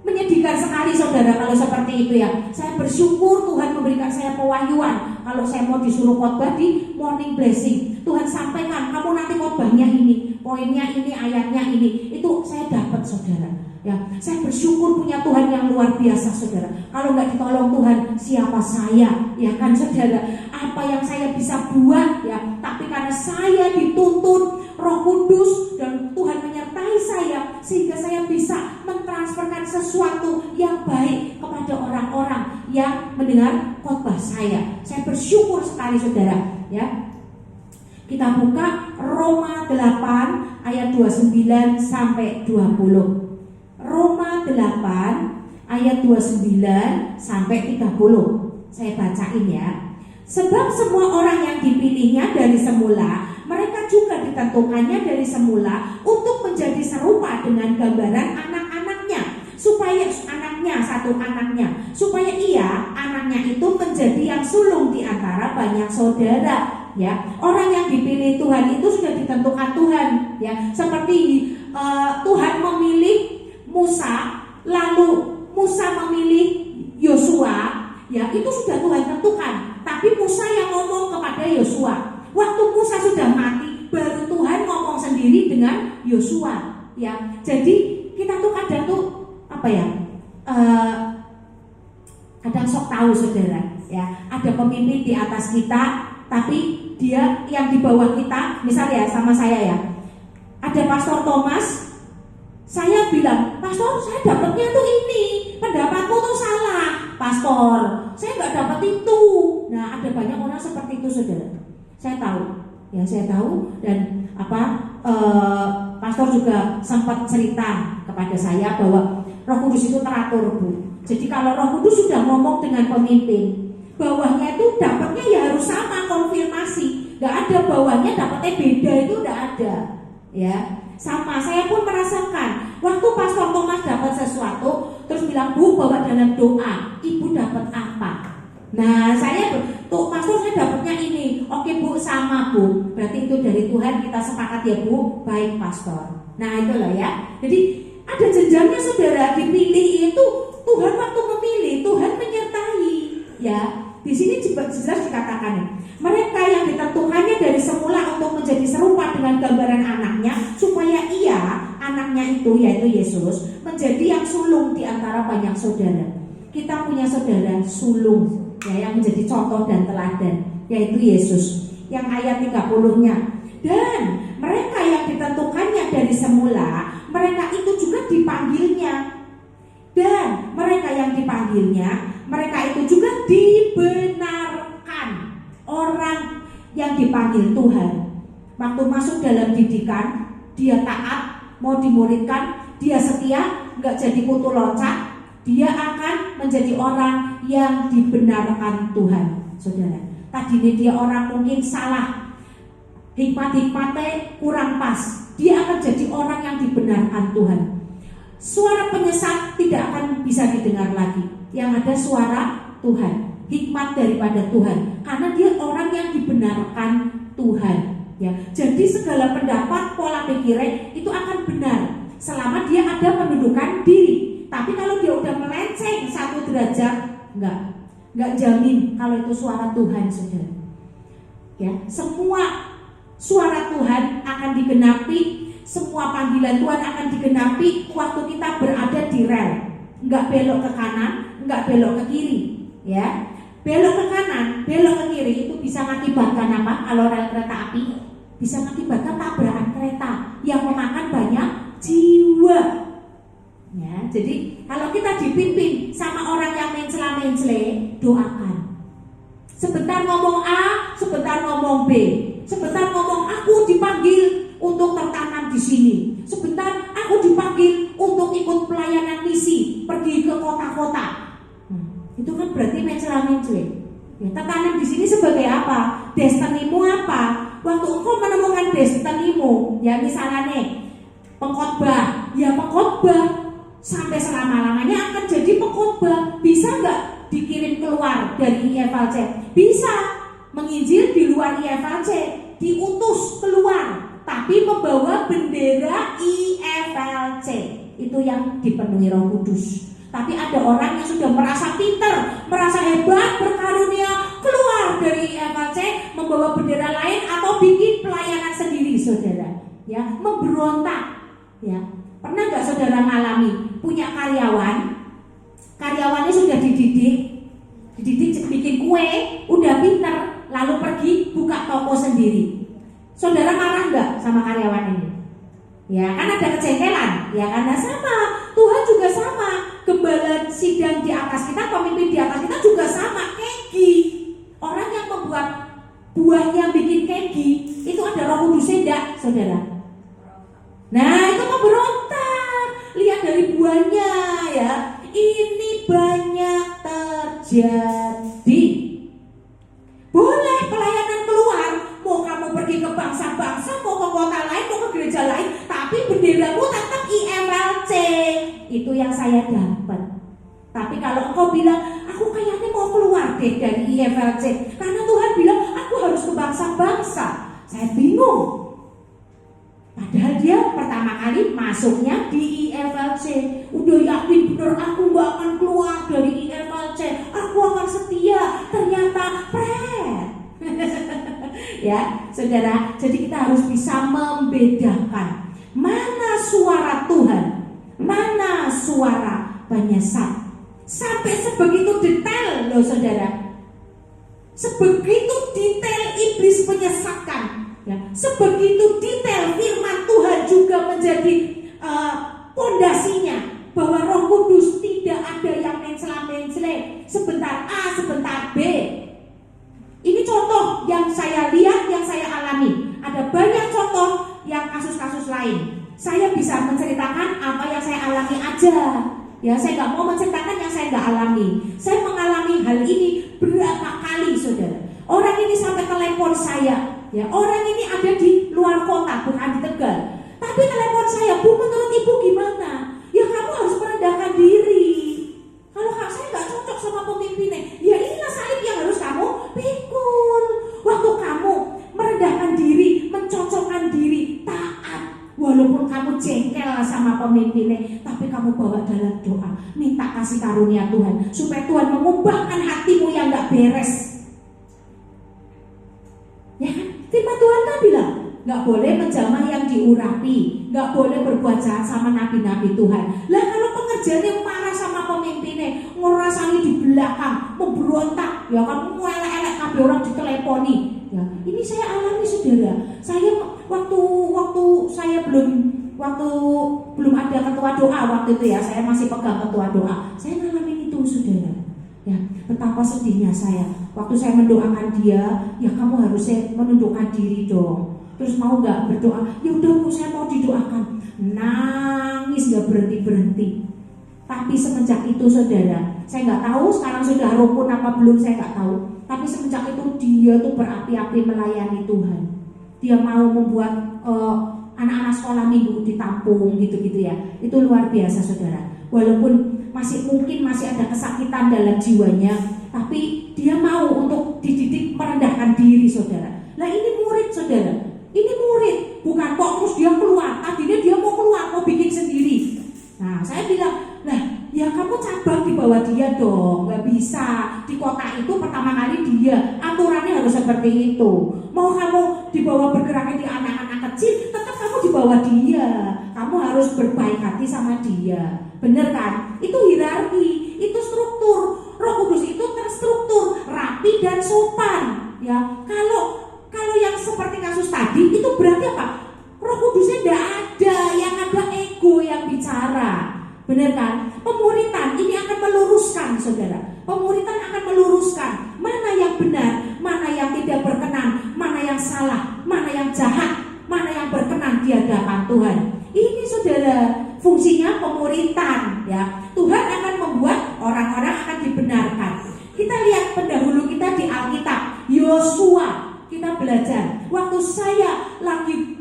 menyedihkan sekali, saudara, kalau seperti itu, ya. Saya bersyukur Tuhan memberikan saya pewahyuan. Kalau saya mau disuruh khotbah di morning blessing, Tuhan sampaikan, kamu nanti khotbahnya ini, poinnya ini, ayatnya ini. Itu saya dapat, saudara, ya. Saya bersyukur punya Tuhan yang luar biasa, saudara. Kalau nggak ditolong Tuhan, siapa saya, ya kan, saudara? Apa yang saya bisa buat, ya. Tapi karena saya dituntun Roh Kudus dan Tuhan menyertai saya, sehingga saya bisa mentransferkan sesuatu yang baik kepada orang-orang yang mendengar khotbah saya. Saya bersyukur sekali, saudara, ya. Kita buka Roma 8 ayat 29 sampai 20. Roma 8 ayat 29 sampai 30. Saya bacain, ya. Sebab semua orang yang dipilihnya dari semula, mereka juga ditentukannya dari semula untuk menjadi serupa dengan gambaran anak-anaknya, supaya satu anaknya, supaya ia, anaknya itu menjadi yang sulung di antara banyak saudara, ya. Orang yang dipilih Tuhan itu sudah ditentukan Tuhan, ya. Seperti Tuhan memilih Musa, lalu Musa memilih Yosua, ya, itu sudah Tuhan tentukan. Tapi Musa yang ngomong kepada Yosua. Waktu Musa sudah mati, baru Tuhan ngomong sendiri dengan Yosua, ya. Jadi kita tuh kadang tuh apa ya? Kadang sok tahu, saudara, ya. Ada pemimpin di atas kita, tapi dia yang di bawah kita, misalnya ya, sama saya, ya. Ada Pastor Thomas. Saya bilang, Pastor, saya dapatnya tuh ini, pendapatmu tuh salah, Pastor. Saya nggak dapat itu. Nah, ada banyak orang seperti itu, saudara. Saya tahu, ya, saya tahu, dan Pastor juga sempat cerita kepada saya bahwa Roh Kudus itu teratur, Bu. Jadi kalau Roh Kudus sudah ngomong dengan pemimpin, bawahnya itu dapatnya ya harus sama, konfirmasi. Nggak ada bawahnya dapatnya beda, itu nggak ada, ya. Sama, saya pun merasakan waktu Pastor Thomas dapat sesuatu, terus bilang, Bu, bawa dalam doa, Ibu dapat apa? Nah, Pastor, saya dapatnya ini. Oke Bu, sama Bu, berarti itu dari Tuhan, kita sepakat ya Bu. Baik Pastor. Nah itulah, ya. Jadi ada jenjangnya, saudara. Dipilih itu Tuhan, waktu memilih Tuhan menyertai, ya. Di sini jelas dikatakan, mereka yang ditentukannya dari semula untuk menjadi serupa dengan gambaran anaknya, supaya ia, anaknya itu, yaitu Yesus, menjadi yang sulung di antara banyak saudara. Kita punya saudara sulung, ya, yang menjadi contoh dan teladan, yaitu Yesus. Yang ayat 30-nya, Dan mereka yang ditentukannya dari semula, mereka itu juga dipanggilnya. Dan mereka yang dipanggilnya, mereka itu juga dibenarkan. Orang yang dipanggil Tuhan, waktu masuk dalam didikan, dia taat, mau dimuridkan, dia setia, nggak jadi kutu loncat, dia akan menjadi orang yang dibenarkan Tuhan. Saudara, tadinya dia orang mungkin salah, hikmat-hikmatnya kurang pas, dia akan jadi orang yang dibenarkan Tuhan. Suara penyesat tidak akan bisa didengar lagi. Yang ada suara Tuhan, hikmat daripada Tuhan, karena dia orang yang dibenarkan Tuhan. Ya, jadi segala pendapat, pola pikirnya itu akan benar selama dia ada pendudukan diri. Tapi kalau dia udah melenceng 1 derajat, nggak jamin kalau itu suara Tuhan, saudara. Ya, semua suara Tuhan akan digenapi. Semua panggilan Tuhan akan digenapi waktu kita berada di rel, nggak belok ke kanan, nggak belok ke kiri, ya. Belok ke kanan, belok ke kiri itu bisa mengakibatkan apa? Kalau rel kereta api bisa mengakibatkan tabrakan kereta yang memakan banyak jiwa. Ya, jadi kalau kita dipimpin sama orang yang mencela-mencela, doakan. Sebentar ngomong A, sebentar ngomong B, sebentar ngomong aku dipanggil untuk tertanam di sini. Sebentar aku dipanggil untuk ikut pelayanan misi, pergi ke kota-kota. Itu kan berarti mencela-mencela. Ya, tertanam di sini sebagai apa? Destinimu apa? Waktu engkau menemukan destinimu, ya misalnya nih pengkhotbah, ya pengkhotbah sampai selama-lamanya akan jadi pengkhotbah. Bisa nggak dikirim keluar dari IFLC? Bisa. Menginjil di luar IFLC, diutus keluar, tapi membawa bendera IFLC. Itu yang dipenuhi Roh Kudus. Tapi ada orang yang sudah merasa pinter, merasa hebat, berkarunia, keluar dari IFLC, membawa bendera lain atau bikin pelayanan sendiri, saudara. Ya, memberontak. Ya, pernah nggak saudara ngalami punya karyawannya sudah dididik bikin kue, udah pinter, lalu pergi buka toko sendiri. Saudara marah nggak sama karyawan ini? Ya kan ada kejengkelan, ya karena sama. Tuhan juga sama. Gembala sidang di atas kita, pemimpin di atas kita juga sama. Kegi, orang yang membuat buahnya bikin kegi, itu ada Roh Kudus enggak, saudara? Nah itu memberontak. Lihat dari buahnya ya. Ini banyak terjadi. Boleh pelayanan keluar, mau kamu pergi ke bangsa-bangsa, mau ke kota lain, mau ke gereja lain, tapi benderamu tetap IFLC. Itu yang saya dapat. Tapi kalau engkau bilang, aku kayaknya mau keluar deh dari IFLC, karena Tuhan bilang aku harus ke bangsa-bangsa, saya bingung. Padahal dia pertama kali masuknya di IFLC, udah yakin bener aku gak akan keluar dari IFLC, aku akan setia, ternyata ya saudara, jadi kita harus bisa membedakan mana suara Tuhan, mana suara penyesat. Sampai sebegitu detail loh saudara, sebegitu detail iblis menyesatkan. Ya, sebegitu detail firman Tuhan juga menjadi pondasinya, bahwa Roh Kudus tidak ada yang mencela-mencela, sebentar A, sebentar B. Ini contoh yang saya lihat, yang saya alami. Ada banyak contoh yang kasus-kasus lain. Saya bisa menceritakan apa yang saya alami aja. Ya, saya nggak mau menceritakan yang saya nggak alami. Saya mengalami hal ini berapa kali, saudara. Orang ini sampai telepon saya. Ya, orang ini ada di luar kota, bukan di Tegal. Tapi telepon saya, Bu, menurut Ibu gimana? Ya kamu harus merendahkan diri. Kalau saya nggak cocok sama pemimpinnya, ya inilah salib yang harus kamu pikul. Waktu kamu merendahkan diri, mencocokkan diri, taat. Walaupun kamu jengkel sama pemimpinnya, tapi kamu bawa dalam doa, minta kasih karunia Tuhan, supaya Tuhan mengubahkan hatimu yang nggak beres. Ya kan? Firman Tuhan kan bilang, nggak boleh menjamah yang diurapi, nggak boleh berbuat jahat sama nabi-nabi Tuhan. Lah kalau pengerjaannya marah sama pemimpinnya, ngerasani di belakang, memberontak, ya kamu elek-elek kabeh orang diteleponi. Ya, ini saya alami saudara. Saya waktu saya belum ada ketua doa waktu itu ya, saya masih pegang ketua doa. Saya ngalamin itu, saudara. Ya, betapa sedihnya saya waktu saya mendoakan dia. Ya, kamu harusnya menundukkan diri dong. Terus mau nggak berdoa? Ya udah Bu, saya mau didoakan. Nangis nggak berhenti. Tapi semenjak itu, saudara, saya nggak tahu sekarang sudah rukun apa belum, saya nggak tahu. Tapi semenjak itu dia tuh berapi-api melayani Tuhan. Dia mau membuat anak-anak sekolah minggu ditampung gitu-gitu ya. Itu luar biasa, saudara. Walaupun mungkin masih ada kesakitan dalam jiwanya, tapi dia mau untuk dididik merendahkan diri, saudara. Nah, ini murid, saudara. Ini murid, bukan kok terus dia keluar. Tadinya dia mau keluar, mau bikin sendiri. Nah, saya bilang, nah, ya kamu cabang di bawah dia dong. Gak bisa. Di kota itu pertama kali dia. Aturannya harus seperti itu. Mau kamu dibawa bergeraknya di anak-anak kecil, tetap kamu di bawah dia. Kamu harus berbaik hati sama dia. Bener kan? Itu hierarki, itu struktur. Roh Kudus itu terstruktur, rapi dan sopan. Ya, kalau yang seperti kasus tadi itu berarti apa? Roh Kudusnya tidak ada, yang ada ego yang bicara. Benar kan? Pemuritan ini akan meluruskan, saudara. Pemuritan akan meluruskan mana yang benar, mana yang tidak berkenan, mana yang salah, mana yang jahat, mana yang berkenan di hadapan Tuhan. Ini, saudara, fungsinya pemuritan, ya. Tuhan akan membuat orang-orang akan dibenarkan. Kita lihat pendahulu kita di Alkitab, Yosua. Kita belajar. Waktu saya lagi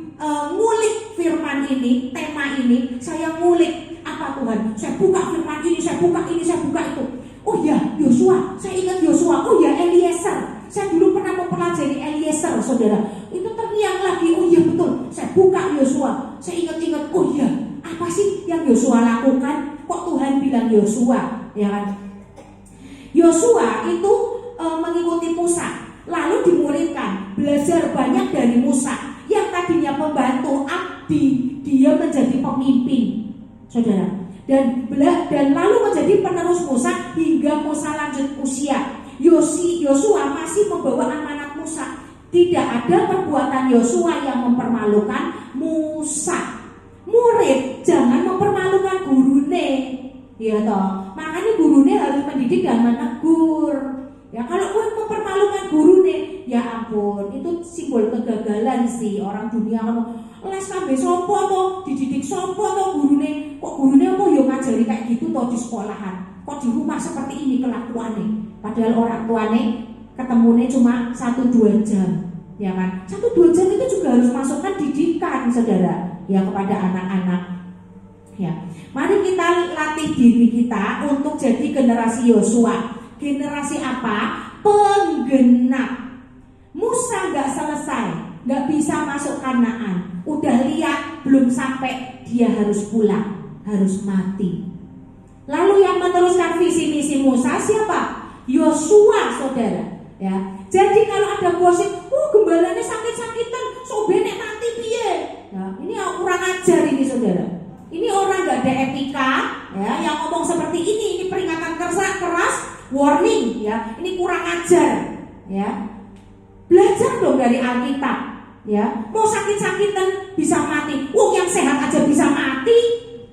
ngulik firman ini, tema ini, saya ngulik apa Tuhan? Saya buka firman ini, saya buka ini, saya buka itu. Oh ya, Yosua. Saya ingat Yosua. Oh ya, Eliezer. Saya dulu pernah mempelajari Eliezer, saudara. Itu terngiang lagi. Oh iya betul. Saya buka Yosua. Saya ingat-ingat. Oh iya, apa sih yang Yosua lakukan? Kok Tuhan bilang Yosua? Ya kan? Yosua itu mengikuti Musa. Lalu dimuridkan, belajar banyak dari Musa. Yang tadinya pembantu abdi, dia menjadi pemimpin, saudara. Dan lalu menjadi penerus Musa hingga Musa lanjut usia. Yosua masih membawa amanat Musa. Tidak ada perbuatan Yosua yang mempermalukan Musa. Murid jangan mempermalukan gurune, ya toh. Makanya gurune harus mendidik dan menegur. Ya, kalau gue mempermalukan guru nih, ya ampun, itu simbol kegagalan sih. Orang dunia kamu les sampai sopo toh, dididik sopo toh guru nih. Kok guru nih apa yo ngajari kayak gitu toh di sekolahan. Kok di rumah seperti ini kelakuannya. Padahal orang tuanya ketemunya cuma 1-2 jam, ya kan? 1-2 jam itu juga harus masukkan didikan, saudara, ya, kepada anak-anak. Ya, mari kita latih diri kita untuk jadi generasi Yosua. Generasi apa? Penggenap. Musa gak selesai, gak bisa masuk Kanaan. Udah lihat belum sampai, dia harus pulang, harus mati. Lalu yang meneruskan visi misi Musa siapa? Yosua, saudara. Ya. Jadi kalau ada gosip, gembalanya sakit-sakitan, so benek mati piye. Nah, ini kurang ajar ini, saudara. Ini orang gak ada etika, ya, yang ngomong seperti ini peringatan keras, warning, ya, ini kurang ajar, ya. Belajar dong dari Alkitab, ya. Mau sakit-sakitan bisa mati, yang sehat aja bisa mati,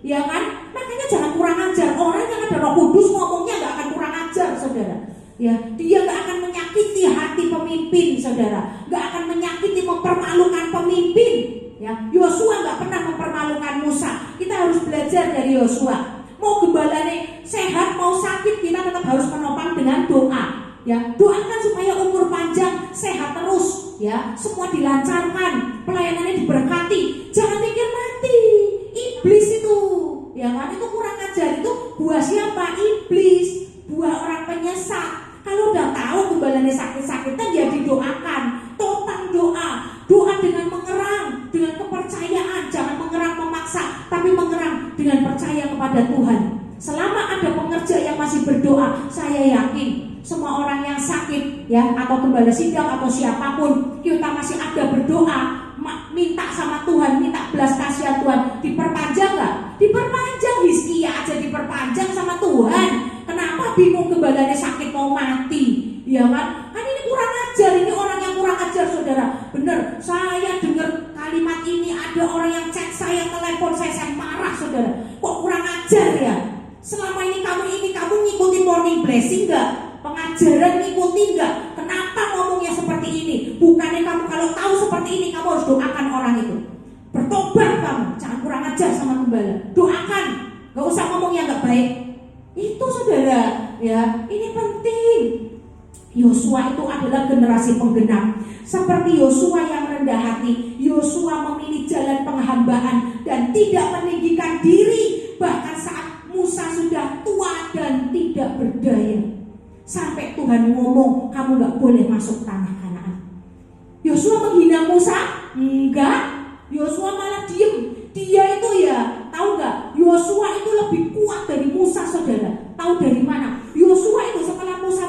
ya kan? Makanya jangan kurang ajar. Orang yang ada Roh Kudus ngomongnya gak akan kurang ajar, saudara. Ya, dia gak akan menyakiti hati pemimpin, saudara. Gak akan menyakiti, mempermalukan pemimpin. Ya, Yosua gak pernah mempermalukan Musa. Kita harus belajar dari Yosua. Mau gembalanya sehat, mau sakit, kita tetap harus menopang dengan doa. Ya, doakan supaya umur panjang, sehat terus. Ya, semua dilancarkan, pelayanannya diberkati. Jangan pikir mati. Iblis itu, ya kan? Itu kurang ajar. Itu buah siapa? Iblis. Buah orang penyesat. Kalau udah tahu gembalanya sakit-sakitan, ya didoakan. Topang doa. Doa dengan mengerang, dengan kepercayaan. Jangan mengerang memaksa, tapi mengerang dengan percaya kepada Tuhan. Selama ada pengerja yang masih berdoa, saya yakin semua orang yang sakit, ya, atau gembala sidang atau siapapun, kita masih ada berdoa, minta sama Tuhan, minta belas kasihan Tuhan. Diperpanjang gak? Diperpanjang. Hizkia aja diperpanjang sama Tuhan. Kenapa bingung gembalanya sakit mau mati? Ya kan? Kan ini kurang ajar. Ini orang yang kurang ajar, saudara. Bener, saya dengar kalimat Ada orang yang chat saya, telepon saya marah saudara. Kok kurang ajar ya? Selama ini kamu ngikutin morning blessing enggak? Pengajaran ngikutin enggak? Kenapa ngomongnya seperti ini? Bukannya kamu kalau tahu seperti ini kamu harus doakan orang itu. Bertobat kamu, jangan kurang ajar sama gembala. Doakan, gak usah ngomong yang gak baik. Itu saudara, ya ini penting. Yosua itu adalah generasi penggenap. Seperti Yosua yang rendah hati, Yosua memilih jalan penghambaan dan tidak meninggikan diri. Bahkan saat Musa sudah tua dan tidak berdaya, sampai Tuhan ngomong kamu gak boleh masuk tanah Kanaan. Yosua menghina Musa? Enggak. Yosua malah diem. Dia itu ya, tahu gak? Yosua itu lebih kuat dari Musa saudara. Tahu dari mana? Yosua itu setelah Musa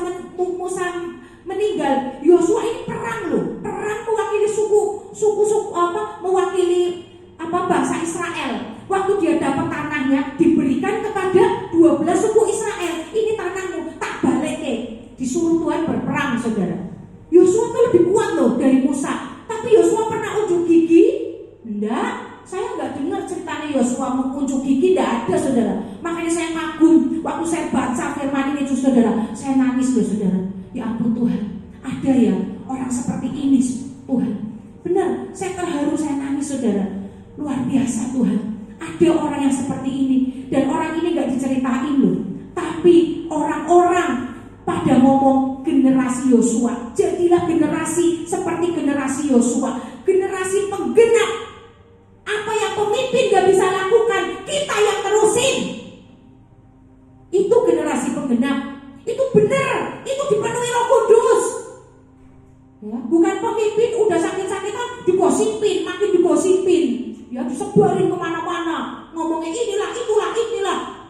meninggal, Yosua ini perang loh. Perang mewakili mewakili bangsa Israel. Waktu dia dapat tanahnya diberikan kepada 12 suku Israel. Ini tanahmu, tak balik disuruh Tuhan berperang saudara. Yosua itu lebih kuat loh dari Musa. Tapi Yosua pernah unjuk gigi? Enggak. Saya nggak dengar ceritanya Yosua unjuk gigi, tidak ada saudara. Makanya saya kagum waktu saya baca firman ini saudara. Saya nangis loh saudara. Ya ampun Tuhan, ada ya orang seperti ini Tuhan. Benar, saya terharu, saya nangis saudara. Luar biasa Tuhan. Ada orang yang seperti ini. Dan orang ini gak diceritain loh. Tapi orang-orang pada ngomong generasi Yosua. Jadilah generasi seperti generasi Yosua. Generasi penggenap. Apa yang pemimpin gak bisa lakukan, kita yang terusin. Itu generasi penggenap. Itu benar. Itu dipenuhi Roh Kudus. Ya, bukan pemimpin udah sakit-sakitan digosipin, makin digosipin. Ya disebarin kemana-mana, ngomongnya inilah,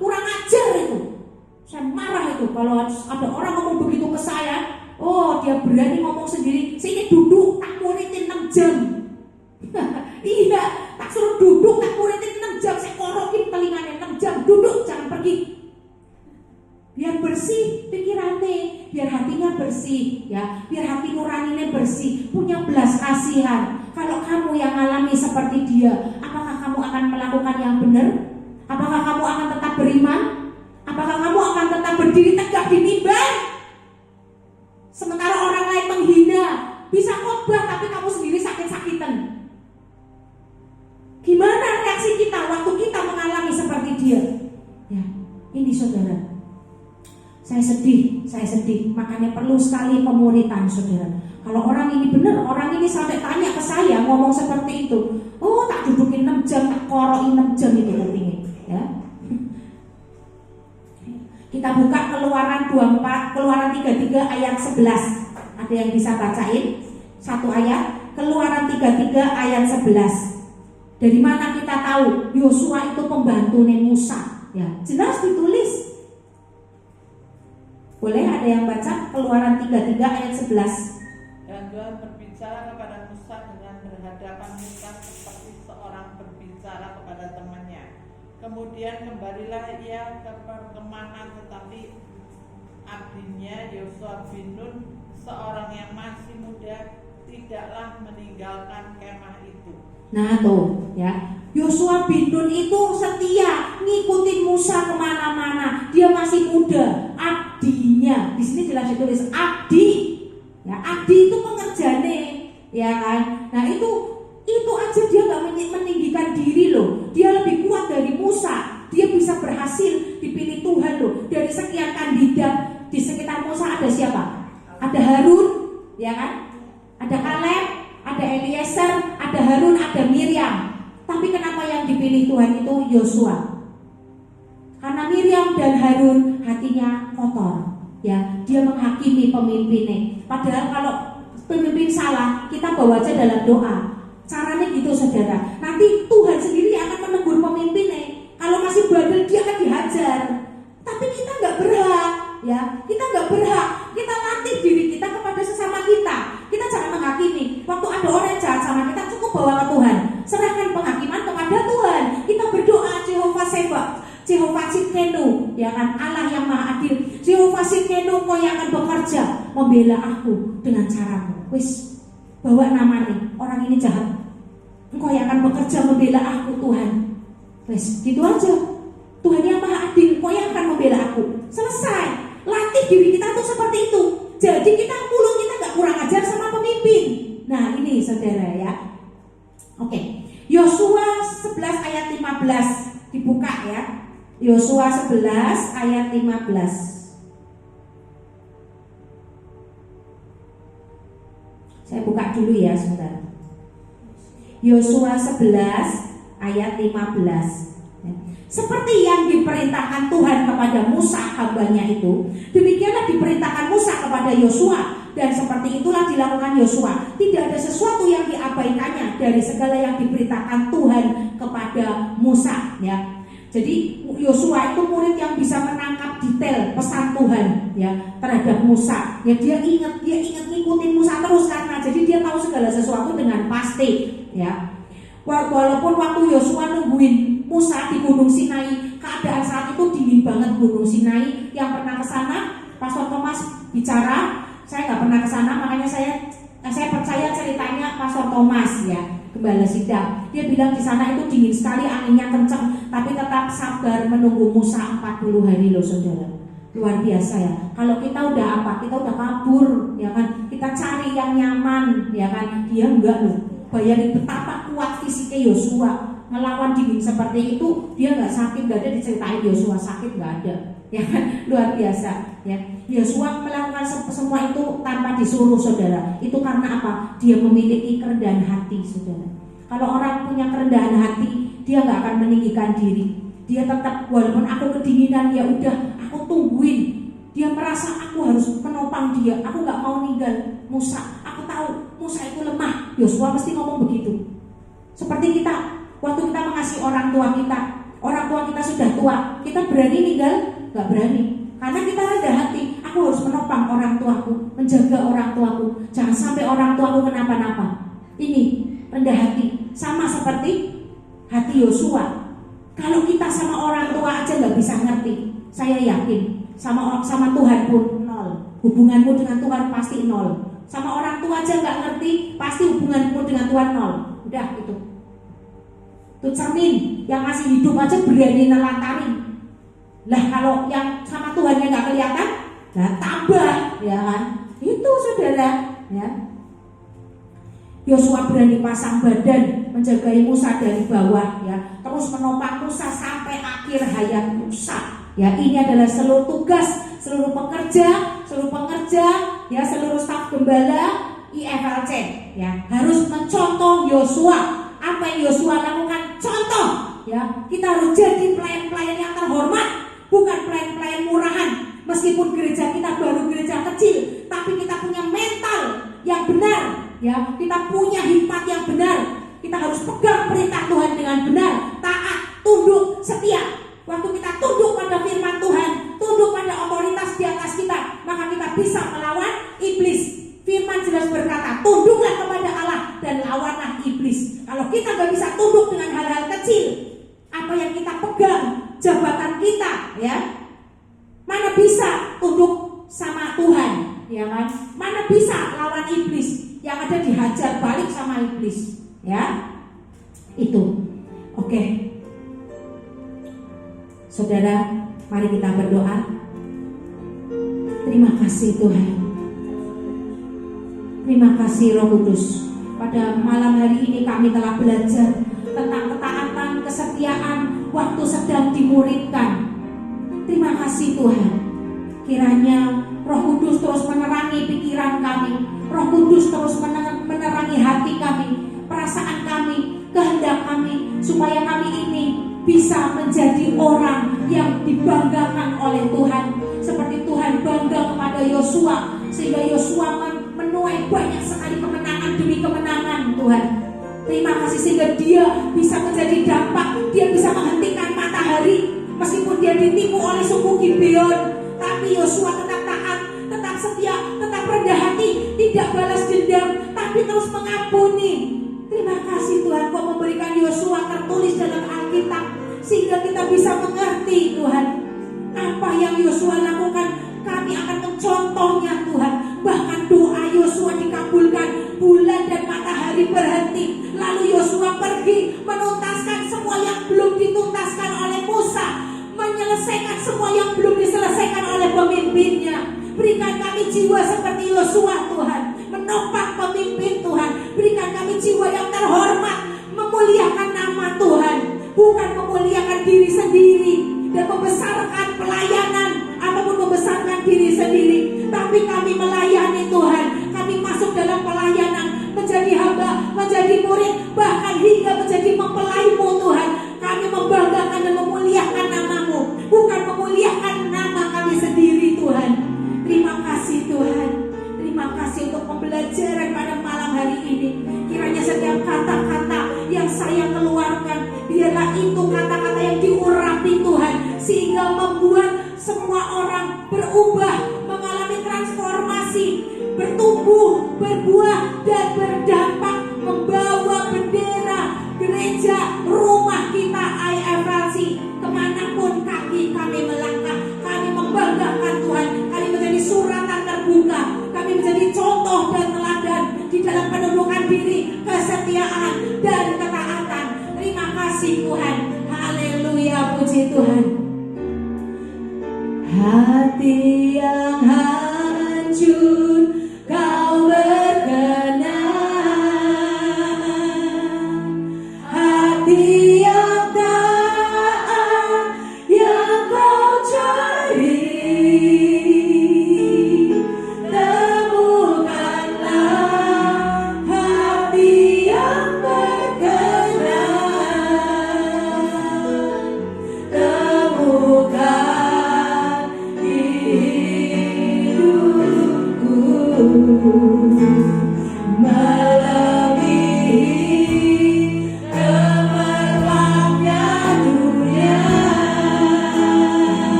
kurang ajar itu. Saya marah itu kalau ada orang ngomong begitu ke saya. Oh dia berani ngomong sendiri, sini duduk tak muritin 6 jam. Iya, tak suruh duduk tak muritin 6 jam, saya korokin telinganya 6 jam, duduk jangan pergi. Biar bersih pikirannya, biar hatinya bersih, ya, biar hati nuraninya bersih, punya belas kasihan. Kalau kamu yang alami seperti dia, apakah kamu akan melakukan yang benar? Apakah kamu akan tetap beriman? Apakah kamu akan tetap berdiri tegak di mimbar? Sementara orang lain menghina, bisa khotbah tapi kamu sendiri sakit-sakitan. Gimana reaksi kita waktu kita mengalami seperti dia? Ya, ini saudara. Saya sedih, makanya perlu sekali pemuritan saudara. Kalau orang ini benar, orang ini sampai tanya ke saya ngomong seperti itu, oh tak dudukin 6 jam, tak korokin 6 jam itu artinya, ya. Kita buka Keluaran 33 ayat 11. Ada yang bisa bacain? Satu ayat, Keluaran 33 ayat 11. Dari mana kita tahu Yosua itu pembantu Musa? Ya, jelas ditulis. Boleh ada yang baca Keluaran 33 ayat 11. Dan Tuhan berbicara kepada Musa dengan berhadapan muka seperti seorang berbicara kepada temannya. Kemudian kembalilah ia ke perkemahan, tetapi abdinya Yosua bin Nun, seorang yang masih muda, tidaklah meninggalkan kemah itu. Nah tuh ya, Yosua bin Nun itu setia ngikutin Musa kemana-mana. Dia masih muda. Abdinya, di sini jelas ditulis abdi. Ya, abdi itu pengerjane, ya kan? Nah itu aja dia nggak meninggikan diri loh. Dia lebih kuat dari Musa. Dia bisa berhasil dipilih Tuhan loh. Dari sekian kandidat di sekitar Musa ada siapa? Ada Harun, ya kan? Ada Kaleb, ada Eliezer, ada Harun, ada Miriam. Tapi kenapa yang dipilih Tuhan itu Yosua? Karena Miriam dan Harun hatinya kotor, ya, dia menghakimi pemimpinnya. Padahal kalau pemimpin salah, kita bawa aja dalam doa. Caranya gitu saudara. Nanti Tuhan sendiri akan menegur pemimpinnya. Kalau masih bandel dia akan dihajar. Tapi kita nggak berhak, ya, kita nggak berhak. Kita latih diri kita kepada sesama kita. Kita jangan menghakimi. Waktu ada orang yang jahat sama kita, cukup bawa ke Tuhan. Serahkan penghakiman kepada Tuhan. Kita berdoa Jehovah Seba, Jehovah Tsidkenu, ya kan, Allah yang maha adil. Jehovah Tsidkenu, kau yang akan bekerja membela aku dengan caramu. Wis, bawa nama nih, orang ini jahat. Engkau yang akan bekerja membela aku Tuhan. Wes, gitu aja. Tuhan yang maha adil, Engkau yang akan membela aku. Selesai. Latih diri kita tuh seperti itu. Jadi kita mulut kita gak kurang ajar sama pemimpin. Nah ini saudara ya. Oke. Yosua 11 ayat 15 dibuka ya. Yosua 11 ayat 15. Saya buka dulu ya sebentar. Yosua 11 ayat 15. Seperti yang diperintahkan Tuhan kepada Musa hambanya itu, demikianlah diperintahkan Musa kepada Yosua, dan seperti itulah dilakukan Yosua. Tidak ada sesuatu yang diabaikannya dari segala yang diperintahkan Tuhan kepada Musa ya. Jadi Yosua itu murid yang bisa menangkap detail pesan Tuhan ya terhadap Musa. Ya dia ingat ngikutin Musa terus karena jadi dia tahu segala sesuatu dengan pasti ya. Walaupun waktu Yosua nungguin Musa di Gunung Sinai, keadaan saat itu dingin banget Gunung Sinai. Yang pernah ke sana, Pastor Thomas bicara, saya nggak pernah ke sana, makanya saya percaya ceritanya Pastor Thomas ya. Gembala Sidang, dia bilang di sana itu dingin sekali, anginnya kencang, tapi tetap sabar menunggu Musa 40 hari loh saudara. Luar biasa ya. Kalau kita udah apa? Kita udah kabur, ya kan? Kita cari yang nyaman, ya kan? Dia enggak loh. Bayangin betapa kuat fisiknya Yosua ngelawan dingin seperti itu. Dia nggak sakit, nggak ada diceritain Yosua sakit, nggak ada, ya kan? Luar biasa ya. Yosua melakukan semua itu tanpa disuruh saudara. Itu karena apa? Dia memiliki kerendahan hati saudara. Kalau orang punya kerendahan hati, dia nggak akan meninggikan diri. Dia tetap walaupun aku kedinginan ya udah aku tungguin. Dia merasa aku harus menopang dia. Aku nggak mau ninggal Musa. Aku tahu Musa itu lemah. Yosua mesti ngomong begitu. Seperti kita waktu kita mengasihi orang tua kita. Orang tua kita sudah tua, kita berani ninggal? Nggak berani. Karena kita rendah hati, aku harus menopang orang tuaku, menjaga orang tuaku, jangan sampai orang tuaku kenapa-napa. Ini rendah hati, sama seperti hati Yosua. Kalau kita sama orang tua aja nggak bisa ngerti, saya yakin sama Tuhan pun nol. Hubunganmu dengan Tuhan pasti nol. Sama orang tua aja nggak ngerti, pasti hubunganmu dengan Tuhan nol. Udah itu. Itu cermin yang masih hidup aja berani nelantarin. Lah kalau yang sama Tuhan yang nggak kelihatan, nah tambah, ya kan? Itu saudara, ya. Yosua berani pasang badan menjagai Musa dari bawah, ya. Terus menopang Musa sampai akhir hayat Musa. Ya ini adalah seluruh tugas, seluruh pengerja, ya seluruh staf gembala IFLC, ya harus mencontoh Yosua. Apa yang Yosua lakukan? Contoh, ya kita harus jadi pelayan-pelayan yang terhormat. Bukan pelayan-pelayan murahan. Meskipun gereja kita baru gereja kecil, tapi kita punya mental yang benar, ya. Kita punya hikmat yang benar. Kita harus pegang perintah Tuhan dengan benar, taat, tunduk, setia. Waktu kita tunduk pada firman Tuhan, tunduk pada otoritas di atas kita, maka kita bisa melawan iblis. Firman jelas berkata, tunduklah kepada Allah dan lawanlah iblis. Kalau kita gak bisa tunduk dengan hal-hal kecil, apa yang kita pegang, jabatan kita, ya, mana bisa tunduk sama Tuhan, ya kan? Mana bisa lawan iblis? Yang ada dihajar balik sama iblis, ya. Itu, oke. Saudara, mari kita berdoa. Terima kasih Tuhan. Terima kasih Roh Kudus. Pada malam hari ini kami telah belajar tentang ketaatan, kesetiaan waktu sedang dimuridkan. Terima kasih Tuhan. Kiranya Roh Kudus terus menerangi pikiran kami, Roh Kudus terus menerangi hati kami, perasaan kami, kehendak kami, supaya kami ini bisa menjadi orang yang dibanggakan oleh Tuhan. Seperti Tuhan bangga kepada Yosua, sehingga Yosua menuai banyak sekali kemenangan demi kemenangan Tuhan. Terima kasih sehingga dia bisa menjadi dampak, dia bisa menghentikan matahari. Meskipun dia ditipu oleh suku Gibeon, tapi Yosua tetap taat, tetap setia, tetap rendah hati, tidak balas dendam, tapi terus mengampuni. Terima kasih Tuhan, Kau memberikan Yosua tertulis dalam Alkitab, sehingga kita bisa mengerti Tuhan apa yang Yosua lakukan. Kami akan mencontohnya Tuhan. Bahkan doa Yosua dikabulkan, bulan dan matahari berhenti, lalu Yosua Yosua pergi menuntaskan semua yang belum dituntaskan oleh Musa, menyelesaikan semua yang belum diselesaikan oleh pemimpinnya. Berikan kami jiwa seperti Yosua Tuhan, menopang pemimpin Tuhan. Berikan kami jiwa yang terhormat, memuliakan nama Tuhan, bukan memuliakan diri sendiri dan membesarkan pelayanan ataupun membesarkan diri sendiri, tapi kami melayani Tuhan. Kami masuk dalam pelayanan, menjadi hamba, menjadi murid, bahkan hingga menjadi mempelai-Mu Tuhan. Kami membanggakan dan memuliakan nama-Mu, bukan memuliakan nama kami sendiri Tuhan. Terima kasih Tuhan. Terima kasih untuk pembelajaran pada malam hari ini. Kiranya setiap kata-kata yang saya keluarkan, biarlah itu kata-kata yang diurapi Tuhan, sehingga membuat semua orang berubah, mengalami transformasi, bertumbuh, berbuah, dan berdampak, membawa bendera gereja rumah kita IFLC kemanapun kaki kami melangkah. Kami membanggakan Tuhan, kami menjadi suratan terbuka, kami menjadi contoh dan teladan di dalam penundukan diri, kesetiaan, dan ketaatan. Terima kasih Tuhan. Haleluya, puji Tuhan. Hati yang hancur Kau berkenan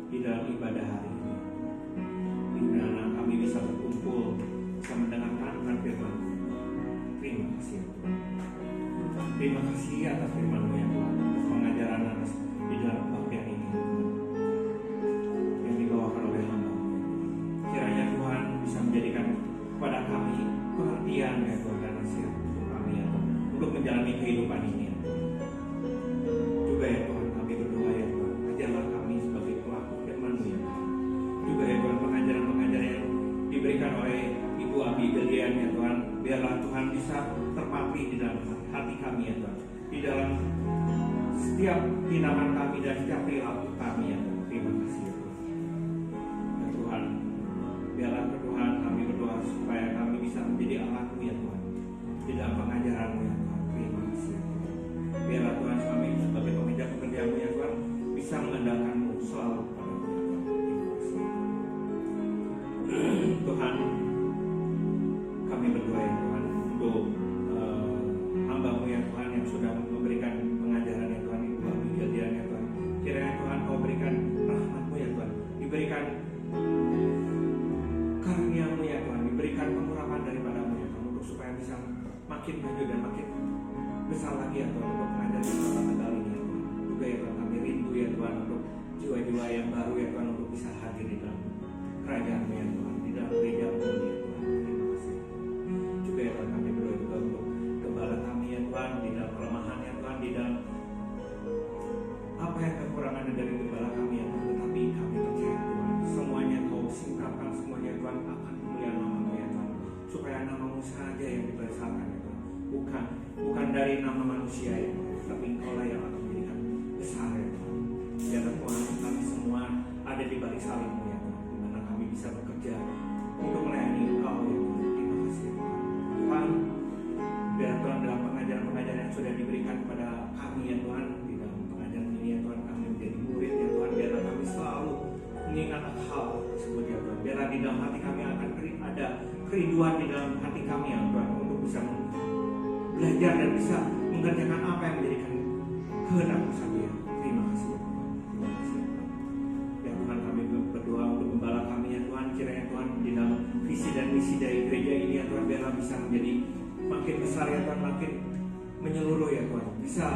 di dalam ibadah hari ini, di mana kami bisa berkumpul, bisa mendengarkan firman. Terima kasih ya Tuhan. Terima kasih atas firman-Mu ya Tuhan, atas pengajaran atas di dalam bagian ini yang dibawakan oleh hamba-Mu. Kiranya Tuhan bisa menjadikan kepada kami pengertian ya Tuhan dan nasihat untuk kami ya Tuhan, untuk menjalani kehidupan ini ya Tuhan. Juga ya Tuhan kami berdoa ya Tuhan, ajarlah kami sebagai pelaku firman-Mu ya Tuhan. Juga ya Tuhan pengajaran-pengajaran yang diberikan oleh Ibu Abi Gelian ya Tuhan, biarlah Tuhan bisa terpatri di dalam hati kami ya Tuhan, di dalam setiap tindakan kami dan setiap perilaku kami ya Tuhan. Terima kasih ya Tuhan. Ya Tuhan, biarlah Tuhan kami berdoa supaya kami bisa menjadi alat-Mu ya Tuhan, di dalam pengajaran-Mu ya Tuhan. Terima kasih ya Tuhan. Biarlah Tuhan kami sebagai pekerja-pekerja-Mu ya Tuhan bisa mengandalkan-Mu selalu kepada-Mu ya Tuhan. Terima kasih Tuhan. Kami berdoa ya Tuhan untuk hamba-Mu ya Tuhan yang sudah memberikan pengajaran ya Tuhan, Ibu Abi Gelian ya Tuhan. Kiranya Tuhan Kau berikan rahmat-Mu ya Tuhan, diberikan karunia-Mu ya Tuhan, diberikan pengurapan daripada-Mu ya Tuhan, untuk supaya bisa makin maju dan makin besar lagi ya Tuhan untuk pengajaran pada kali ini ya Tuhan. Juga ya Tuhan kami rindu ya Tuhan untuk jiwa-jiwa yang baru ya Tuhan, untuk bisa hadir di dalam kerajaan-Mu ya Tuhan, di dalam gereja-Mu ya Tuhan. Terima kasih juga ya Tuhan, kami berdoa juga untuk gembala kami ya Tuhan, di dalam kelemahan ya Tuhan, di dalam apa yang kekurangan dari gembala kami ya Tuhan, tetapi kami percaya Tuhan, semuanya Kau singkapkan semuanya Tuhan akan kemuliaan nama-Mu ya Tuhan, supaya nama-Mu saja yang dibesarkan ya Tuhan, bukan dari nama manusia ya Tuhan, tapi Engkau-lah yang akan menjadikan besar ya Tuhan. Ya Tuhan, kami semua ada di balik salib-Mu ya Tuhan, di mana kami bisa bekerja untuk melayani Engkau ya Tuhan. Terima kasih ya Tuhan. Tuhan, biar Tuhan dalam pengajaran-pengajaran yang sudah diberikan kepada kami ya Tuhan, di dalam pengajaran ini ya Tuhan, kami menjadi murid ya Tuhan, biarlah kami selalu mengingat hal tersebut ya Tuhan. Biarlah di dalam hati kami akan ada kerinduan di dalam hati kami ya Tuhan, untuk bisa belajar dan bisa mengerjakan apa yang menjadikan kehendak-Mu saja. Terima kasih ya Tuhan. Terima kasih ya Tuhan. Ya Tuhan, kami berdoa untuk gembala kami ya Tuhan, kiranya Tuhan di dalam visi dan misi dari gereja ini ya Tuhan, biarlah bisa menjadi makin besar ya Tuhan, makin menyeluruh ya Tuhan, bisa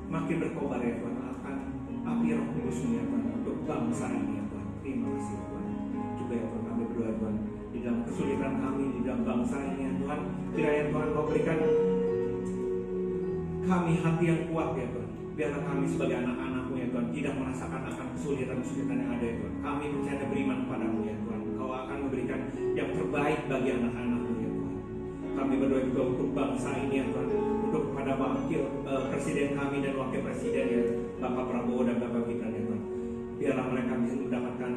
makin berkobar ya Tuhan akan api Roh Kudus-Mu ya Tuhan, untuk bangsa ini ya Tuhan. Terima kasih ya Tuhan. Juga ya Tuhan, kami berdoa Tuhan, di dalam kesulitan kami, di dalam bangsa ini ya Tuhan, kiranya Tuhan Kau berikan kami hati yang kuat ya Tuhan. Biarlah kami sebagai anak-anak-Mu ya Tuhan tidak merasakan akan kesulitan-kesulitan yang ada ya Tuhan. Kami percaya beriman kepada-Mu ya Tuhan, Kau akan memberikan yang terbaik bagi anak-anak-Mu ya Tuhan. Kami berdoa juga untuk bangsa ini ya Tuhan, untuk kepada wakil presiden kami dan wakil presiden ya Bapak Prabowo dan Bapak Gibran ya Tuhan. Biarlah mereka bisa mendapatkan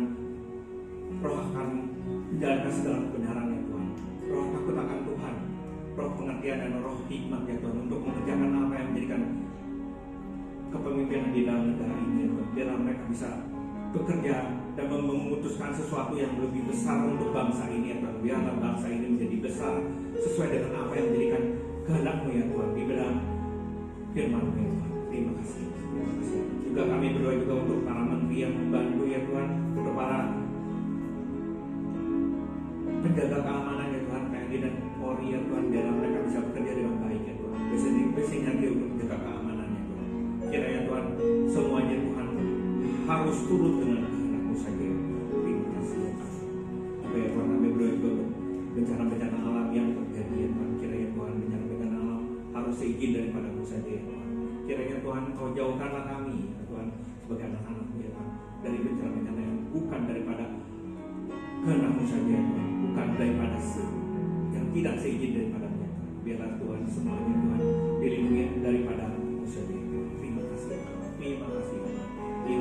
roh akan menjalankan segala kebenaran ya Tuhan, roh takut akan Tuhan, roh pengertian dan roh hikmat ya Tuhan, untuk mengerjakan apa yang menjadikan kepemimpinan di dalam negara ini ya Tuhan. Biarlah mereka bisa bekerja dan memutuskan sesuatu yang lebih besar untuk bangsa ini ya Tuhan. Biarlah bangsa ini menjadi besar sesuai dengan apa yang menjadikan kehendak-Mu ya Tuhan, di dalam firman-Mu ya Tuhan. Terima kasih. Terima kasih. Juga kami berdoa juga untuk para menteri yang membantu ya Tuhan, untuk para penjaga keamanan ya Tuhan, TNI dan Polri ya Tuhan, biarlah mereka bisa bekerja dengan baik ya Tuhan. Biasanya dia untuk menjaga keamanan ya Tuhan. Kiranya Tuhan semuanya Tuhan harus turut dengan kehendak-Mu saja ya Tuhan. Terima kasih ya Tuhan. Juga ya Tuhan, kami berdoa juga untuk bencana-bencana alam yang terjadi ya Tuhan. Kiranya Tuhan bencana-bencana alam harus seizin daripada-Mu saja ya Tuhan. Kiranya Tuhan Kau jauhkanlah kami ya Tuhan, sebagai anak-anak-Mu ya Tuhan, dari bencana-bencana yang bukan daripada kehendak-Mu saja ya Tuhan, bukan daripada yang tidak seizin daripada-Mu ya Tuhan. Biarlah Tuhan semuanya Tuhan dilindungi daripada-Mu saja ya Tuhan. Terima kasih ya Tuhan. Terima kasih ya Tuhan. Terima